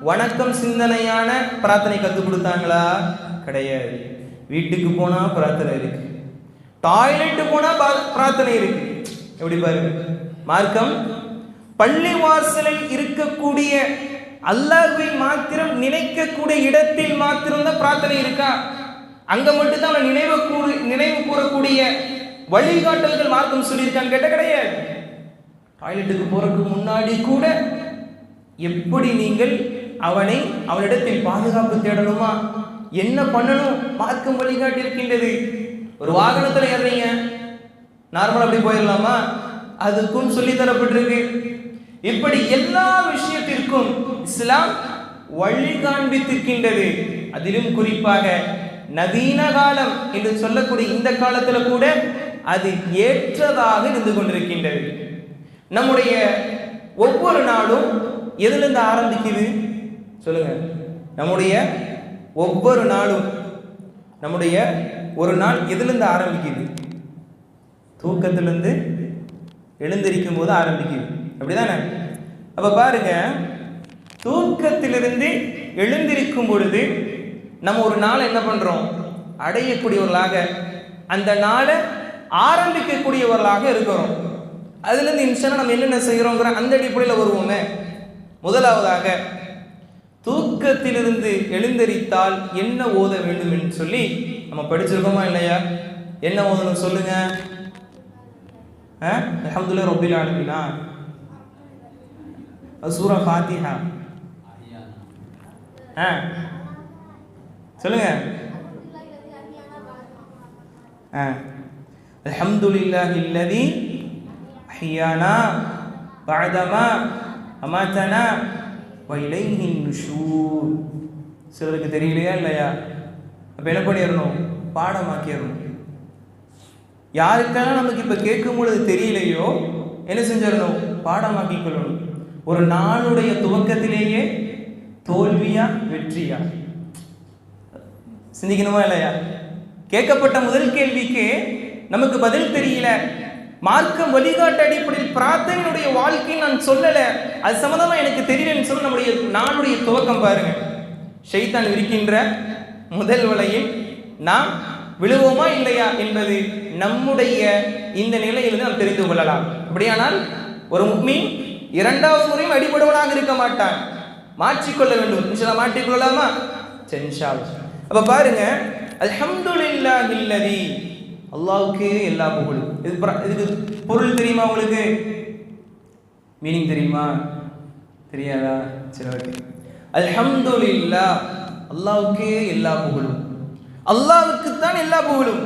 வணக்கம் சிந்தனையான பிரார்த்தனை கற்றுக் கொடுத்தாங்களா? கிடையாது. வீட்டுக்கு போனா பிரார்த்தனை இருக்கு, டாய்லெட்டு போனா பிரார்த்தனை இருக்கு. எப்படி பாருங்க மார்க்கம். பள்ளி வாசலில் இருக்கக்கூடிய அல்லாஹ்வை மாத்திரம் நினைக்கக்கூடிய இடத்தில் மாத்திரம்தான் பிரார்த்தனை இருக்கா? அங்க மட்டும் தான் நினைவு கூறக்கூடிய வழிகாட்டல்கள் மார்க்கம் சொல்லியிருக்கான்னு கேட்ட கிடையாது. டாய்லெட்டுக்கு போறதுக்கு முன்னாடி கூட எப்படி நீங்கள் அவனிடத்தில் பாதுகாப்பு தேடணுமா, என்ன பண்ணணும், மார்க்கம் வழிகாட்டி இருக்கின்றது. ஒரு வாகனத்துல ஏறீங்க, நார்மலா அப்படி போயிடலாமா? அதுக்கும் சொல்லி தரப்பட்டிருக்கு. இப்படி எல்லா விஷயத்திற்கும் இஸ்லாம் வழி காண்பித்திருக்கின்றது. அதிலும் குறிப்பாக நவீன காலம் என்று சொல்லக்கூடிய இந்த காலத்துல கூட அது ஏற்றதாக இருந்து கொண்டிருக்கின்றது. நம்முடைய ஒவ்வொரு நாளும் எதிலிருந்து ஆரம்பிக்குது சொல்லுங்க? நம்முடைய ஒவ்வொரு நாளும், நம்முடைய ஒரு நாள் எதிலிருந்து ஆரம்பிக்குது? தூக்கத்திலிருந்து எழுந்திருக்கும் போது ஆரம்பிக்குது. அப்படிதானே? அப்ப பாருங்க, தூக்கத்திலிருந்து எழுந்திருக்கும் பொழுது நம்ம ஒரு நாள் என்ன பண்றோம்? அடையக்கூடியவர்களாக, அந்த நாளை ஆரம்பிக்கக்கூடியவர்களாக இருக்கிறோம். அதுல இருந்து இன்ஷா அல்லாஹ் நம்ம என்னென்ன செய்யறோங்கிற அந்த அடிப்படையில் வருவோமே. முதலாவதாக தூக்கத்திலிருந்து எழுந்தரித்தால் என்ன ஓத வேண்டும் என்று சொல்லி நம்ம படிச்சிருக்கோமா இல்லையா? என்ன ஓதணும் சொல்லுங்க? அல்ஹம்துலில்லாஹி ரப்பில் ஆலமீன், சூரா ஃபாத்திஹா. சொல்லுங்க. அல்ஹம்துலில்லாஹி அல்லதி அஹ்யானா பஅதமா அமாதனா வ இலைஹி நுஷூர். சிலருக்கு தெரியலையா இல்லையா? அப்ப என்ன பண்ணிடணும்? பாடமாக்கிடணும். யாருக்கெல்லாம் நமக்கு இப்ப கேட்கும் பொழுது தெரியலையோ என்ன செஞ்சிடணும்? பாடமாக்கி கொள்ளணும். ஒரு நாளுடைய துவக்கத்திலேயே தோல்வியா வெற்றியா சிந்திக்கணுமா இல்லையா? கேட்கப்பட்ட முதல் கேள்விக்கு நமக்கு பதில் தெரியல, மார்க்கம் வழிகாட்டு அடிப்படையில் பிரார்த்தனையுடைய வாழ்க்கையை நான் சொல்லல, அது சம்பந்தமா எனக்கு தெரியலன்னு சொல்ல நம்முடைய நாளுடைய துவக்கம் பாருங்க. ஷைத்தான் இருக்கின்ற முதல் வலையில் நாம் விழுவோமா இல்லையா என்பது நம்முடைய இந்த நிலையிலிருந்து நாம் தெரிந்து கொள்ளலாம். அப்படியானால் ஒரு முஃமின் இரண்டாவது முறையும் அடிபடுவனாக இருக்க மாட்டான், மாற்றிக்கொள்ள வேண்டும். இன்ஷா மாற்றிக்கொள்ளலாமா? இன்ஷா அல்லாஹ். அப்ப பாருங்க, அல்ஹம்துலில்லாஹி அல்லதி, அல்லாஹ்வுக்கே எல்லா புகழும். இதுக்கு பொருள் தெரியுமா உங்களுக்கு? மீனிங் தெரியுமா? தெரியாதா? சரி, ஓகே. அல்ஹம்துலில்லாஹ், அல்லாஹ்வுக்கே எல்லா புகழும், அல்லாஹ்வுக்குத்தான் எல்லா புகழும்.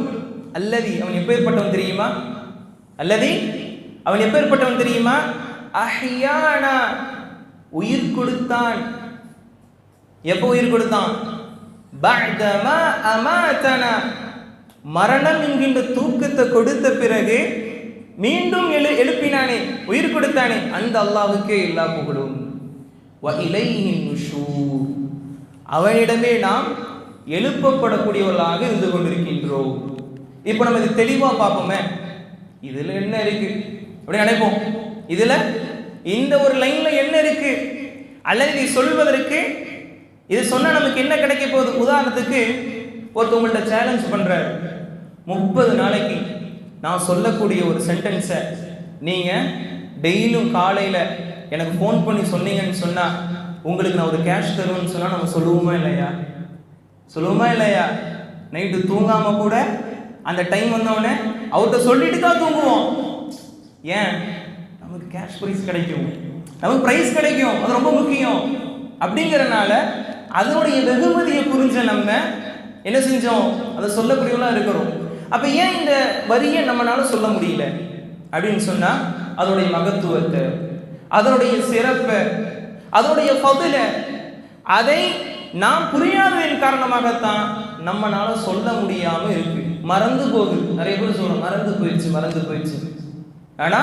அல்லதி, அவன் எப்பேற்பட்டவன் தெரியுமா? அல்லதி, அவன் எப்பேற்பட்டவன் தெரியுமா? அஹ்யானா, உயிர் கொடுத்தான். எப்போ உயிர் கொடுத்தான்? பஅதமா அமாதனா, மரணம் என்கின்ற தூக்கத்தை கொடுத்த பிறகு மீண்டும் எழுப்பினானே, உயிர் கொடுத்தானே, அந்த அல்லாஹ்வுக்கே எல்லா புகழும். வ இலைஹி நுஷூர், அவனிடமே நாம் எழுப்பப்படக்கூடியவர்களாக இருந்து கொண்டிருக்கின்றோம். இப்போ நம்ம இது தெளிவா பார்ப்போமே, இதுல என்ன இருக்கு அப்படி நினைப்போம். இதுல இந்த ஒரு லைன்ல என்ன இருக்கு, அல்லது இதை சொல்வதற்கு, இது சொன்னா நமக்கு என்ன கிடைக்க போகுது? உதாரணத்துக்கு ஒருத்தவங்கள்ட்ட சேலஞ்ச் பண்றாரு, 30 நாளைக்கு நான் சொல்லக்கூடிய ஒரு சென்டென்ஸை நீங்க டெய்லியும் காலையில எனக்கு ஃபோன் பண்ணி சொன்னீங்கன்னு சொன்னா உங்களுக்கு நான் ஒரு கேஷ் தருவேன்னு சொன்னா நம்ம சொல்லுவோமா இல்லையா? சொல்லுவோமா இல்லையா? நைட்டு தூங்காம கூட அந்த டைம் வந்தவொடனே அவர்கிட்ட சொல்லிட்டு தான் தூங்குவோம். ஏன்? நமக்கு கேஷ் ப்ரைஸ் கிடைக்கும், நமக்கு ப்ரைஸ் கிடைக்கும், அது ரொம்ப முக்கியம். அப்படிங்கிறனால அதனுடைய வெகுமதியை புரிஞ்ச நம்ம என்ன செஞ்சோம்? அதை சொல்லக்கூடியவங்களா இருக்கிறோம். அப்ப ஏன் இந்த வரியை நம்மளால சொல்ல முடியல அப்படின்னு சொன்னா, அதனுடைய மகத்துவத்தை, அதனுடைய சிறப்பை, அதனுடைய ஃபதுல, அதை நாம் புரியாததின் காரணமாகத்தான் நம்மளால சொல்ல முடியாம இருக்கு. மறந்து போகுது. நிறைய பேர் சொல்றோம் மறந்து போயிடுச்சு. ஆனா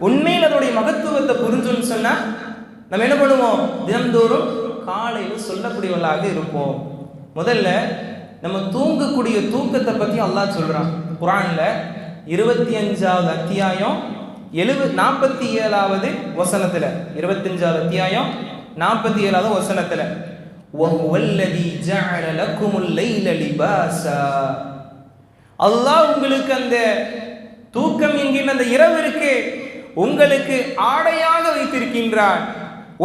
உண்மையில் அதனுடைய மகத்துவத்தை புரிஞ்சோன்னு சொன்னா நம்ம என்ன பண்ணுவோம்? தினந்தோறும் காலையில் சொல்லக்கூடியவர்களாக இருப்போம். முதல்ல நம்ம தூங்கக்கூடிய தூக்கத்தை பத்தி அல்லாஹ் சொல்றான் குர்ஆன்ல 25வது அத்தியாயம் 47வது வசனத்துல, 25வது அத்தியாயம் 47வது வசனத்துல, வஹுவல்லதி ஜஅல லக்குமுல் லைல லிபாஸா, அல்லாஹ் உங்களுக்கு அந்த தூக்கம் என்கின்ற அந்த இரவு இருக்கு உங்களுக்கு ஆடையாக வைத்திருக்கின்றான்.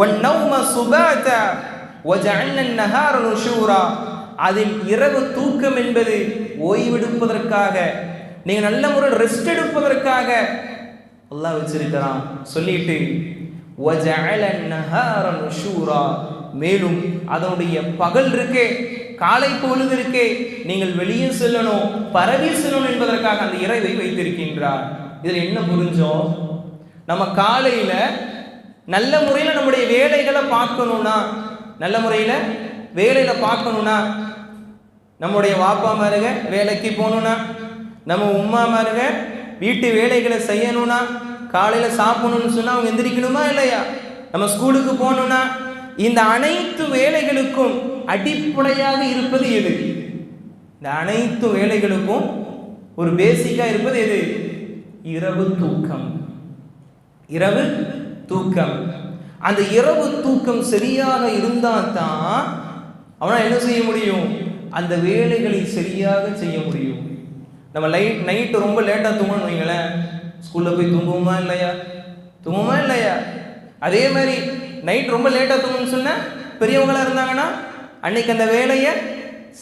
வன்னௌம சுபாதா வஜஅல்னா அன்-நஹார நுஷூரா, அதில் இரவு தூக்கம் என்பது ஓய்வெடுப்பதற்காக, நீங்க நல்ல முறையில் ரெஸ்ட் எடுப்பதற்காக அல்லாஹ் வச்சிருக்கிறான். சொல்லிட்டு வஜஅல அன்-நஹார நுஷூரா, மேலும் அதனுடைய பகல் இருக்கே, காலை பொழுது இருக்கே, நீங்கள் வெளியே செல்லணும், பரவி செல்லணும் என்பதற்காக அந்த இரவை வைத்திருக்கின்றார். இதில் என்ன புரிஞ்சோம்? நம்ம காலையில நல்ல முறையில் நம்முடைய வேலைகளை பார்க்கணும்னா, நல்ல முறையில் வேலையில பார்க்கணும்னா, நம்முடைய வாப்பா மாருக வேலைக்கு போகணும்னா, நம்ம உம்மா மாருக வீட்டு வேலைகளை செய்யணும்னா, காலையில் சாப்பிடணும்னு சொன்னால் அவங்க எந்திரிக்கணுமா இல்லையா? நம்ம ஸ்கூலுக்கு போகணும்னா, இந்த அனைத்து வேலைகளுக்கும் அடிப்படையாக இருப்பது எது? இந்த அனைத்து வேலைகளுக்கும் ஒரு பேசிக்கா இருப்பது எது? இரவு தூக்கம். இரவு தூக்கம். அந்த இரவு தூக்கம் சரியாக இருந்தால் தான் அவனால் என்ன செய்ய முடியும்? அந்த வேலைகளை சரியாக செய்ய முடியும். நம்ம நைட்டு ரொம்ப லேட்டாக தூங்கணும்னு வைங்களேன், ஸ்கூலில் போய் தூங்குவோமா இல்லையா? தூங்குவோமா இல்லையா? அதே மாதிரி நைட் ரொம்ப லேட்டாக தூங்கணும்னு சொன்னால் பெரியவங்களாக இருந்தாங்கன்னா அன்னைக்கு அந்த வேலையை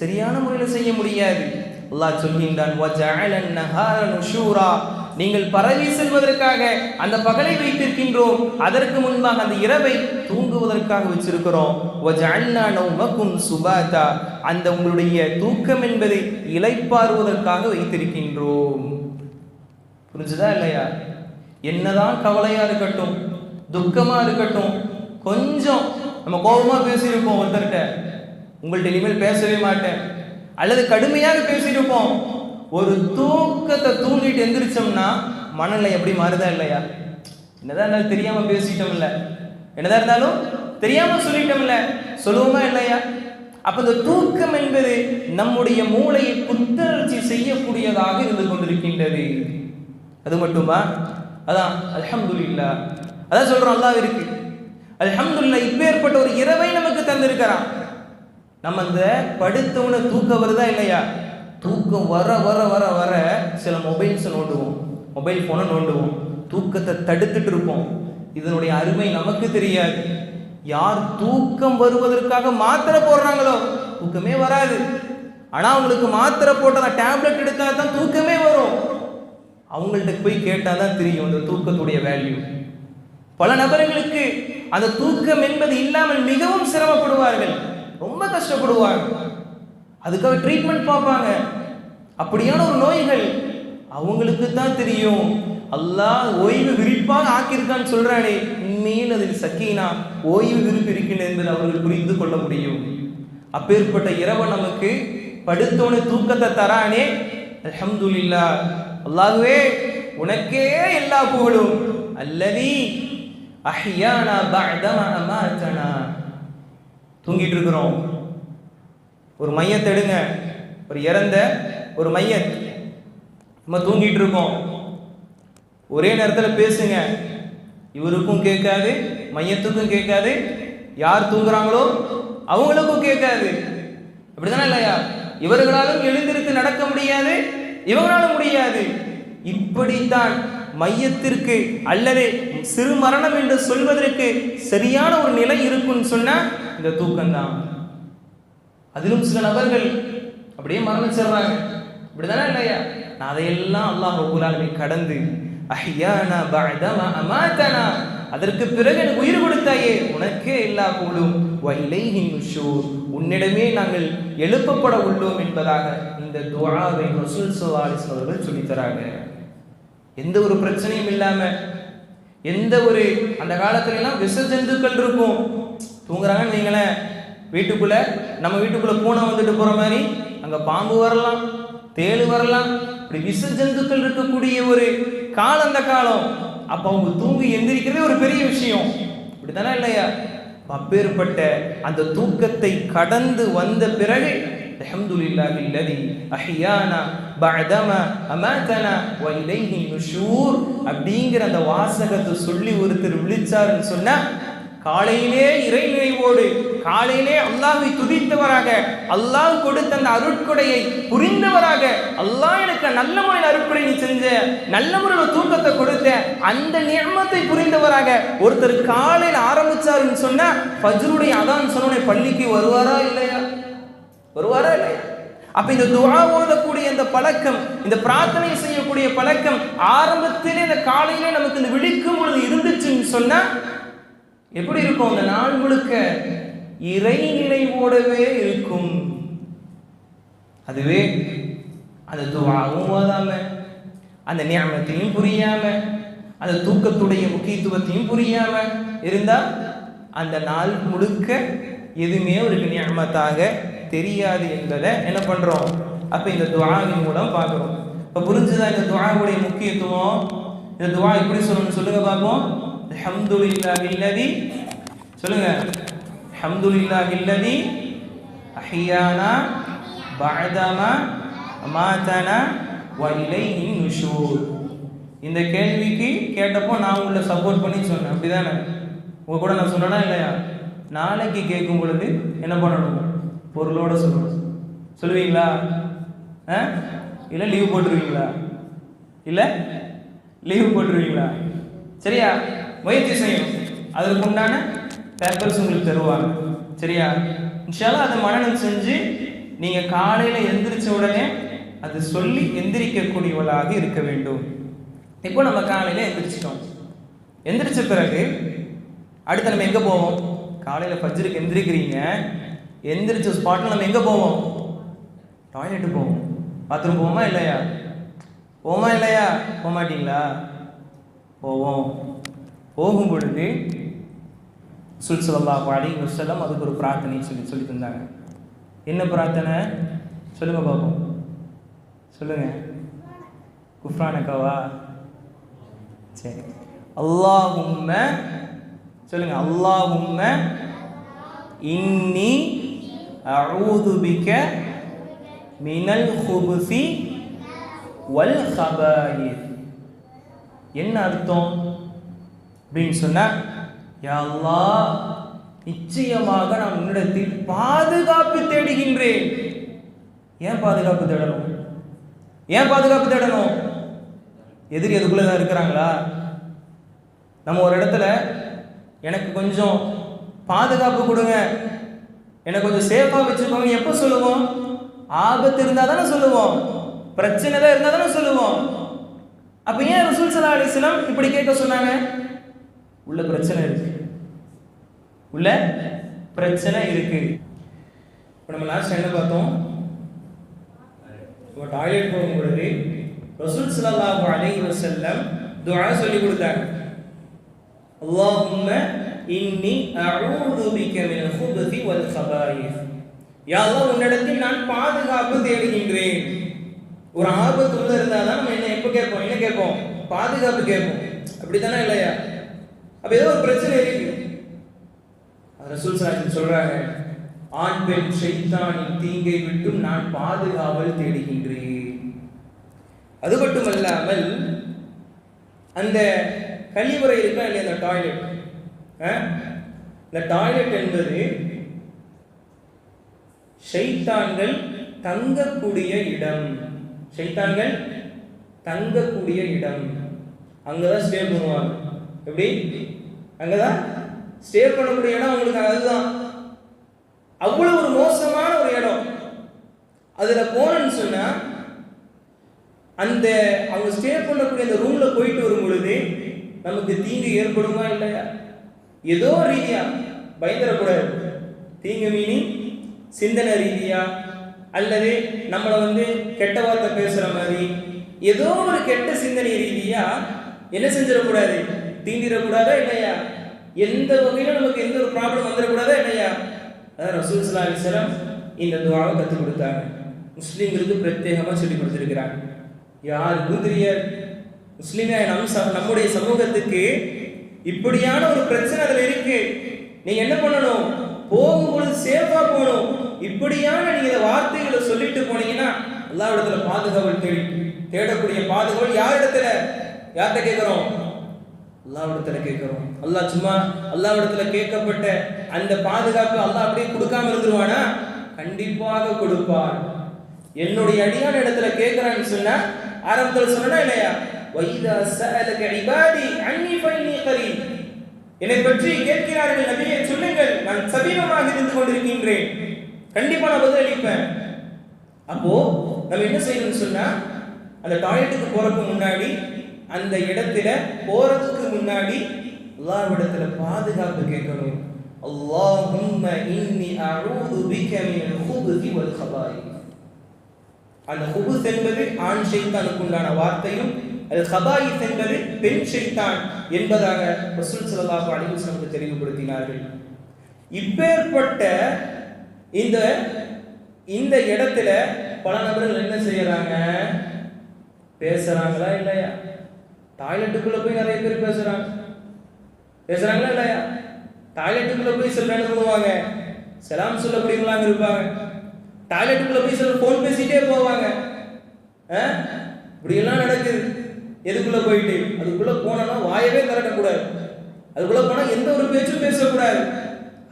சரியான முறையில் செய்ய முடியாது. அல்லாஹ் சொல்கின்றான், வஜஅல அன்-நஹார நுஷூரா, நீங்கள் பரவி செல்வதற்காக அந்த பகலை வைத்திருக்கின்றோம், அதற்கு முன்பாக அந்த இரவை தூங்குவதற்காக வச்சிருக்கிறோம். வஜஅல்னா நௌமக்கும் சுபாதா, அந்த உங்களுடைய தூக்கம் என்பதை இளைப்பாறுவதற்காக வைத்திருக்கின்றோம். புரிஞ்சுதா இல்லையா? என்னதான் கவலையா இருக்கட்டும், துக்கமா இருக்கட்டும், கொஞ்சம் நம்ம கோபமா பேசியிருப்போம் ஒருத்தர்கிட்ட, உங்கள்ட்ட இனிமேல் பேசவே மாட்டேன், அல்லது கடுமையாக பேசியிருப்போம், ஒரு தூக்கத்தை தூங்கிட்டு எந்திரிச்சோம்னா மனநிலை எப்படி மாறுதா இல்லையா? என்னதான் இருந்தாலும் தெரியாம பேசிட்டோம்ல, என்னதான் இருந்தாலும் தெரியாம சொல்லிட்டோம்ல, சொல்லுவோமா இல்லையா? அப்ப இந்த தூக்கம் என்பது நம்முடைய மூளையை புத்துணர்ச்சி செய்யக்கூடியதாக இருந்து கொண்டிருக்கின்றது. அது மட்டுமா? அதான் அல்ஹம்துலில்லாஹ், அதான் சொல்றோம் அல்லாஹ் இருக்கு. அல்ஹம்துலில்லாஹ், இப்பேற்பட்ட ஒரு இரவை நமக்கு தந்திருக்கிறான். நம்ம அந்த படுத்தவன தூக்கம் வருதா இல்லையா? தூக்கம் வர வர வர வர சில மொபைல்ஸை நோண்டுவோம், மொபைல் போனை நோண்டுவோம், தூக்கத்தை தடுத்துட்டு இருப்போம். இதனுடைய அருமை நமக்கு தெரியாது. யார் தூக்கம் வருவதற்காக மாத்திரை போடுறாங்களோ தூக்கமே வராது. ஆனா அவங்களுக்கு மாத்திரை போட்ட டேப்லெட் எடுத்தா தான் தூக்கமே வரும். அவங்கள்ட்ட போய் கேட்டாதான் தெரியும் அந்த தூக்கத்துடைய வேல்யூ. பல நபர்களுக்கு அந்த தூக்கம் என்பது இல்லாமல் மிகவும் சிரமப்படுவார்கள், ரொம்ப கஷ்டப்படுவார்கள். அதுக்காக ட்ரீட்மெண்ட் பார்ப்பாங்க. அப்படியான ஒரு நோய்கள் அவங்களுக்கு தான் தெரியும். அல்லாஹ் ஓய்வு விரிப்பாக ஆக்கியிருக்கான்னு சொல்றானே, உண்மையில் அதில் சக்கீனா ஓய்வு விரிப்பு இருக்கின்றது என்பதை அவர்கள் புரிந்து கொள்ள முடியும். அப்பேற்பட்ட இரவு நமக்கு படுத்தோன்னு தூக்கத்தை தரானே, அல்ஹம்துலில்லாஹ். அல்லாஹ்வே உனக்கே எல்லா புகழும். அல்லதி அஹ்யானா பஅதமா அமாதனா. தூங்கிட்டு இருக்கிறோம், ஒரு மையத்தை எடுங்க, ஒரு இறந்த ஒரு மையத், நம்ம தூங்கிட்டு இருக்கோம். ஒரே நேரத்தில் பேசுங்க, இவருக்கும் கேட்காது, மையத்துக்கும் கேட்காது, யார் தூங்குறாங்களோ அவங்களுக்கும் கேட்காது. அப்படிதானே இல்லையா? இவர்களாலும் எழுந்திருந்து நடக்க முடியாது, இவங்களாலும் முடியாது. இப்படித்தான் மையத்திற்கு அல்லது சிறு மரணம் என்று சொல்வதற்கு சரியான ஒரு நிலை இருக்குன்னு சொன்னா இந்த தூக்கம்தான். அதிலும் சில நபர்கள் அப்படியே மரணிச்சிடுறாங்க. இப்படிதானே இல்லையா? நான் அதையெல்லாம் அல்லாஹ் ரப்பல் ஆலமீன் கடந்து அஹ்யானா பஅதமா அமாதனா, அதற்கு பிறகு எனக்கு உயிர் கொடுத்தாயே, உனக்கே எல்லா புகழும், வ இலைஹி நுஷூர், உன்னிடமே நாங்கள் எழுப்பப்பட உள்ளோம் என்பதாக இந்த துஆவை ரசூல் ஸல்லல்லாஹு அலைஹி வஸல்லம் அவர்கள் சொல்லித் தராங்க. எந்த ஒரு பிரச்சனையும் இல்லாம, எந்த ஒரு, அந்த காலத்துல எல்லாம் விஷ ஜந்துக்கள் இருக்கும், தூங்குறாங்கன்னு வைங்களேன், வீட்டுக்குள்ள நம்ம வீட்டுக்குள்ள பூனை வந்துட்டு போற மாதிரி அங்க பாம்பு வரலாம், தேளு வரலாம், இப்படி விஷ ஜந்துக்கள் இருக்கக்கூடிய ஒரு காலம் அந்த காலம். அப்ப அவங்க தூங்கி எந்திரிக்கிறதே ஒரு பெரிய விஷயம். இப்படித்தானே இல்லையா? அப்பேற்பட்ட அந்த தூக்கத்தை கடந்து வந்த பிறகு அல்ஹம்துலில்லாஹி அல்லதி அஹ்யானா பஅதமா அமாதனா வ இலைஹி நுஷூர் அப்படிங்கிற அந்த வாசகத்தை சொல்லி ஒருத்தர் விழிச்சாருன்னு சொன்னா, காலையிலே இறை நினைவோடு, காலையிலே அல்லாஹ்வை துதித்தவராக, அல்லாஹ் கொடுத்த அந்த அருட்கொடையை புரிந்தவராக, அல்லாஹ் எனக்கு நல்ல முறையில் அருட்கொடை நீ செஞ்ச, நல்ல முறையில் தூக்கத்தை கொடுத்த, அந்த நியமத்தை புரிந்தவராக ஒருத்தர் காலையில் ஆரம்பிச்சாருன்னு சொன்னா, ஃபஜ்ருடைய அதான் சொன்னோனே பள்ளிக்கு வருவாரா இல்லையா? வருவாரா இல்லையா? அப்ப இந்த துஆ ஓதக்கூடிய இந்த பழக்கம், இந்த பிரார்த்தனை செய்யக்கூடிய பழக்கம் ஆரம்பத்திலே இந்த காலையிலே நமக்கு இந்த விழிக்கும் பொழுது இருந்துச்சுன்னு சொன்னா எப்படி இருக்கும்? அந்த நாள் முழுக்க இறை நினைவோடவே இருக்கும். அதுவே அந்த துஆவும் ஓதாம, அந்த நியமத்தையும் புரியாம, அந்த தூக்கத்துடைய முக்கியத்துவத்தையும் புரியாம இருந்தா அந்த நாள் முழுக்க எதுவுமே ஒரு நியமத்தாக தெரியாது என்பதை என்ன பண்றோம்? அப்ப இந்த துஆவின் மூலம் பார்க்கிறோம். இப்ப புரிஞ்சுதா இந்த துஆவுடைய முக்கியத்துவம்? இந்த துஆ எப்படி சொல்லணும்னு சொல்லுங்க பார்ப்போம். அல்ஹம்துலில்லாஹி அல்லதி, சொல்லுங்க, அல்ஹம்துலில்லாஹி அல்லதி அஹ்யானா பஅதமா அமாதனா வ இலைஹி நுஷூர். இந்த கேள்விக்கு கேட்டப்போ நான் உங்களை சப்போர்ட் பண்ணி சொன்னேன், அப்படிதானே? உங்க கூட நான் சொன்னேனா இல்லையா? நாளைக்கு கேட்கும் பொழுது என்ன பண்ணணும்? பொருளோட சொல்லணும். சொல்லுவீங்களா? இல்லை லீவ் போட்டுருவீங்களா? இல்லை லீவ் போட்டுருவீங்களா? சரியா? முயற்சி செய்யும், அதற்கு உண்டான பேப்பர்ஸ் உங்களுக்கு தருவாங்க. சரியா? இன்ஷா அல்லாஹ் அதை மனனம் செஞ்சு நீங்க காலையில எந்திரிச்ச உடனே அது சொல்லி எந்திரிக்கக்கூடியவளாக இருக்க வேண்டும். இப்போ நம்ம காலையில எந்திரிச்சிட்டோம். எந்திரிச்ச பிறகு அடுத்து நம்ம எங்க போவோம்? காலையில ஃபஜ்ருக்கு எந்திரிக்கிறீங்க, எந்திரிச்ச ஸ்பாட்ல நம்ம எங்க போவோம்? டாய்லெட்டு போவோம். பாத்ரூம் போவோமா இல்லையா? போவோமா இல்லையா? போக மாட்டீங்களா? போவோம். போகும் பொழுது ரசூல் ஸல்லல்லாஹு அலைஹி வஸல்லம் அதுக்கு ஒரு பிரார்த்தனை சொல்லி தந்தாங்க. என்ன பிரார்த்தனை சொல்லுங்க பாப்போம், சொல்லுங்க. குஃப்ரானக்கவா? சரி. அல்லாஹும்ம, சொல்லுங்க, அல்லாஹும்ம இன்னி அஊது பிக மினல் குபுஸி வல் கபாயிஸ். என்ன அர்த்தம் அப்படின்னு சொன்னா, யா அல்லாஹ், நிச்சயமாக நான் உன்னிடத்தில் பாதுகாப்பு தேடுகின்றேன். ஏன் பாதுகாப்பு தேடணும்? ஏன் பாதுகாப்பு தேடணும்? எதிரி அதுக்குள்ளதான் இருக்கிறாங்களா? நம்ம ஒரு இடத்துல எனக்கு கொஞ்சம் பாதுகாப்பு கொடுங்க, எனக்கு கொஞ்சம் சேஃபா வச்சுக்கோங்க எப்ப சொல்லுவோம்? ஆபத்து இருந்தா தானே சொல்லுவோம், பிரச்சனை தான் இருந்தா தானே சொல்லுவோம். அப்ப ஏன் ரசூல் ஸல்லல்லாஹு அலைஹி வஸல்லம் இப்படி கேட்க சொன்னாங்க? உள்ள பிரச்சனை இருக்கு, உள்ள பிரச்சனை இருக்கு. இப்போ நம்ம லாஸ்ட் என்ன பார்த்தோம்? இப்போ டாய்லெட் போகும் பொழுது ரசூல் ஸல்லல்லாஹு அலைஹி வஸல்லம் துஆ சொல்லி கொடுத்தாங்க. அல்லாஹும்ம இன்னி அஊது பிக மினல் ஹுபுஸி வல் கபாயிஸ். யா அல்லாஹ், உன்னிடத்தில் நான் பாதுகாப்பு தேடுகின்றேன். ஒரு ஆபத்து உள்ள இருந்தால் தான் நம்ம எப்போ கேட்போம்? என்ன கேட்போம்? பாதுகாப்பு கேட்போம். அப்படித்தானே இல்லையா? அப்போ ஏதோ ஒரு பிரச்சனை இருக்கு. ரசூல் ஸல்லல்லாஹு சொல்றாங்க, ஆண் பெண் ஷைத்தானின் தீங்கை விட்டும் நான் பாதுகாவல் தேடுகின்றேன். அது மட்டுமல்லாமல் அந்த கழிவறை இருக்கா இல்லையா, அந்த டாய்லெட், இந்த டாய்லெட் என்பது ஷைத்தான்கள் தங்கக்கூடிய இடம். ஷைத்தான்கள் தங்கக்கூடிய இடம். அங்கதான் ஸ்டே பண்ணுவாங்க. எப்படி? அங்கதான் ஸ்டே பண்ணக்கூடிய இடம் அவங்களுக்கு. அதுதான் அவ்வளவு ஒரு மோசமான ஒரு இடம். அதுல போனன்னு சொன்னா அந்த அவங்க ஸ்டே பண்ணக்கூடிய அந்த ரூம்ல போயிட்டு வரும் பொழுது நமக்கு தீங்கு ஏற்படுமா இல்லையா? ஏதோ ரீதியா பயந்துடக்கூடாது. தீங்கு மீனிங் சிந்தனை ரீதியா, அல்லது நம்மளை கெட்ட வார்த்தை பேசுற மாதிரி ஏதோ ஒரு கெட்ட சிந்தனை ரீதியா என்ன செஞ்சிடக்கூடாது? தீண்டிடக்கூடாதா இல்லையா? எந்த வகையிலும் நமக்கு எந்த ஒரு ப்ராப்ளம் வந்துடக்கூடாதா இல்லையா? அதான் ரசூல் ஸல்லல்லாஹு அலைஹி வஸல்லம் இந்த துஆவை கற்றுக் கொடுத்தாங்க. முஸ்லீம்களுக்கு பிரத்யேகமாக சொல்லி கொடுத்துருக்கிறாங்க. யாருக்கும் தெரியாது. முஸ்லீமே நம்முடைய சமூகத்துக்கு இப்படியான ஒரு பிரச்சனை அதில் இருக்கு. நீங்க என்ன பண்ணணும்? போகும்பொழுது சேஃபா போகணும். இப்படியான நீங்க இந்த வார்த்தைகளை சொல்லிட்டு போனீங்கன்னா அல்லாஹ் இடத்துல பாதுகாவல் தேடக்கூடிய பாதுகாவல் யார் இடத்துல? யார்கிட்ட கேட்கிறோம்? அல்லாஹ் இடத்துல கேட்கிறோம். அல்லாஹ் சும்மா அல்லாஹ் இடத்துல கேட்கப்பட்ட அந்த பாதுகாப்பு அல்லாஹ் அப்படியே கொடுக்காம இருந்துருவானா? கண்டிப்பாக கொடுப்பார். என்னுடைய அடியான இடத்துல கேட்கிறான்னு சொன்னா ஆரம்பத்தில் சொன்னா இல்லையா, வைதா சஅலக இபாதி அன்னி ஃபைனி கரீப், என்னை பற்றி கேட்கிறார்கள் நபியே சொல்லுங்கள், நான் சமீபமாக இருந்து கொண்டிருக்கின்றேன், கண்டிப்பா நான் பதில் அளிப்பேன். அப்போ நம்ம என்ன செய்யணும்னு சொன்னா அந்த டாய்லெட்டுக்கு போறதுக்கு முன்னாடி, அந்த இடத்துல போறதுக்கு முன்னாடி அல்லாஹ்விடத்துல பாதுகாப்பு கேட்கணும். அல்லாஹும்ம இன்னி அஊது பிக மினல் ஹுபுஸி வல் கபாயிஸ். அந்த ஹுபுஸ் என்பது ஆண் ஷைத்தானுக்கு உண்டான வார்த்தையும், அல் கபாயிஸ் என்பது பெண் ஷைத்தான் என்பதாக ரசூல் ஸல்லல்லாஹு அலைஹி வஸல்லம் தெளிவுபடுத்தினார்கள். இப்பேற்பட்ட இந்த இடத்துல பல நபர்கள் என்ன செய்யறாங்க? பேசுறாங்களா இல்லையா? டாய்லெட்டுக்குள்ள போய் நிறைய பேர் பேசுறாங்களா இல்லையா? டாய்லெட்டுக்குள்ள போய் சில என்ன பண்ணுவாங்க? சலாம் சொல்லக்கூடியவங்களாக இருப்பாங்க. டாய்லெட்டுக்குள்ள போய் சில போன் பேசிட்டே போவாங்க. இப்படி எல்லாம் நடக்குது. எதுக்குள்ள போயிட்டு அதுக்குள்ள போனா வாயவே திறக்கக்கூடாது. அதுக்குள்ள போனா எந்த ஒரு பேச்சும் பேசக்கூடாது.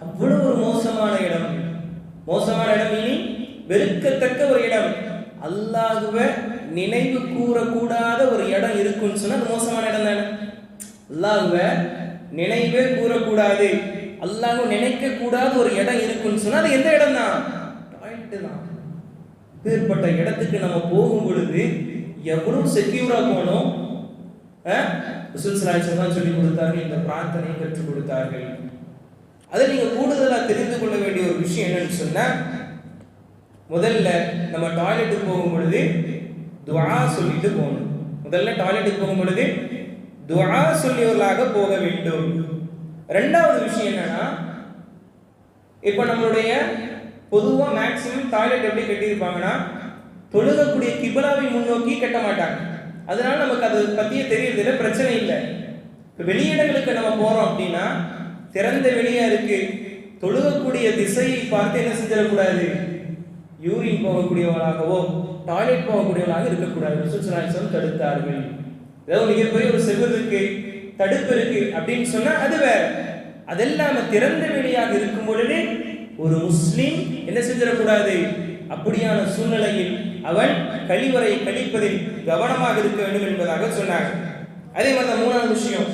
அவ்வளவு ஒரு மோசமான இடம். மோசமான இடம் இனி வெறுக்கத்தக்க ஒரு இடம். அல்லாஹ்வை நினைவு கூறக்கூடாத ஒரு இடம் இருக்குன்னு சொன்னா அது மோசமான இடம் தானே. அல்லாஹ்வை நினைவே கூறக்கூடாது, அல்லாஹ்வை நினைக்க கூடாத ஒரு இடம் இருக்குன்னு சொன்னா அது எந்த இடம் தான்? டாய்லெட் தான். இப்பேற்பட்ட இடத்துக்கு நம்ம போகும் பொழுது எவ்வளவு செக்யூரா போகணும். ரசூல் ஸல்லல்லாஹு அலைஹி வஸல்லம் சொல்லி கொடுத்தார்கள், இந்த பிரார்த்தனையை கற்றுக் கொடுத்தார்கள். அதை நீங்க கூடுதலா தெரிந்து கொள்ள வேண்டிய ஒரு விஷயம் என்னன்னு சொன்னா, முதல்ல நம்ம டாய்லெட்டுக்கு போகும் பொழுது துஆ சொல்லிட்டு போகணும். முதல்ல டாய்லெட்டுக்கு போகும் பொழுது துஆ சொல்லியவர்களாக போக வேண்டும். ரெண்டாவது விஷயம் என்னன்னா, இப்ப நம்மளுடைய பொதுவா மேக்ஸிமம் டாய்லெட் எப்படி கட்டியிருப்பாங்கன்னா, தொழுகக்கூடிய கிபிலாவை முன்னோக்கி கட்ட மாட்டாங்க. அதனால நமக்கு அது பத்தியே தெரியறதில்ல, பிரச்சனை இல்லை. இப்போ வெளியிடங்களுக்கு நம்ம போறோம் அப்படின்னா திறந்த வெளியா இருக்கு, தொழுகக்கூடிய திசையை பார்த்து என்ன செஞ்சிடக்கூடாது? யூரின் போகக்கூடியவர்களாகவோ டாய்லெட் போகக்கூடியவர்களாக இருக்கக்கூடாது. ரசூல் ஸல்லல்லாஹு அலைஹி வஸல்லம் தடுத்தார்கள். ஏதோ மிகப்பெரிய ஒரு செவுரு இருக்கு, தடுப்பு இருக்கு அப்படின்னு சொன்னா அது வேற. அதெல்லாம் திறந்த வெளியாக இருக்கும் பொழுது ஒரு முஸ்லிம் என்ன செஞ்சிடக்கூடாது? அப்படியான சூழ்நிலையில் அவன் கழிவறை கழிப்பதில் கவனமாக இருக்க வேண்டும் என்பதாக சொன்னாங்க. அதே மாதிரி மூணாவது விஷயம்,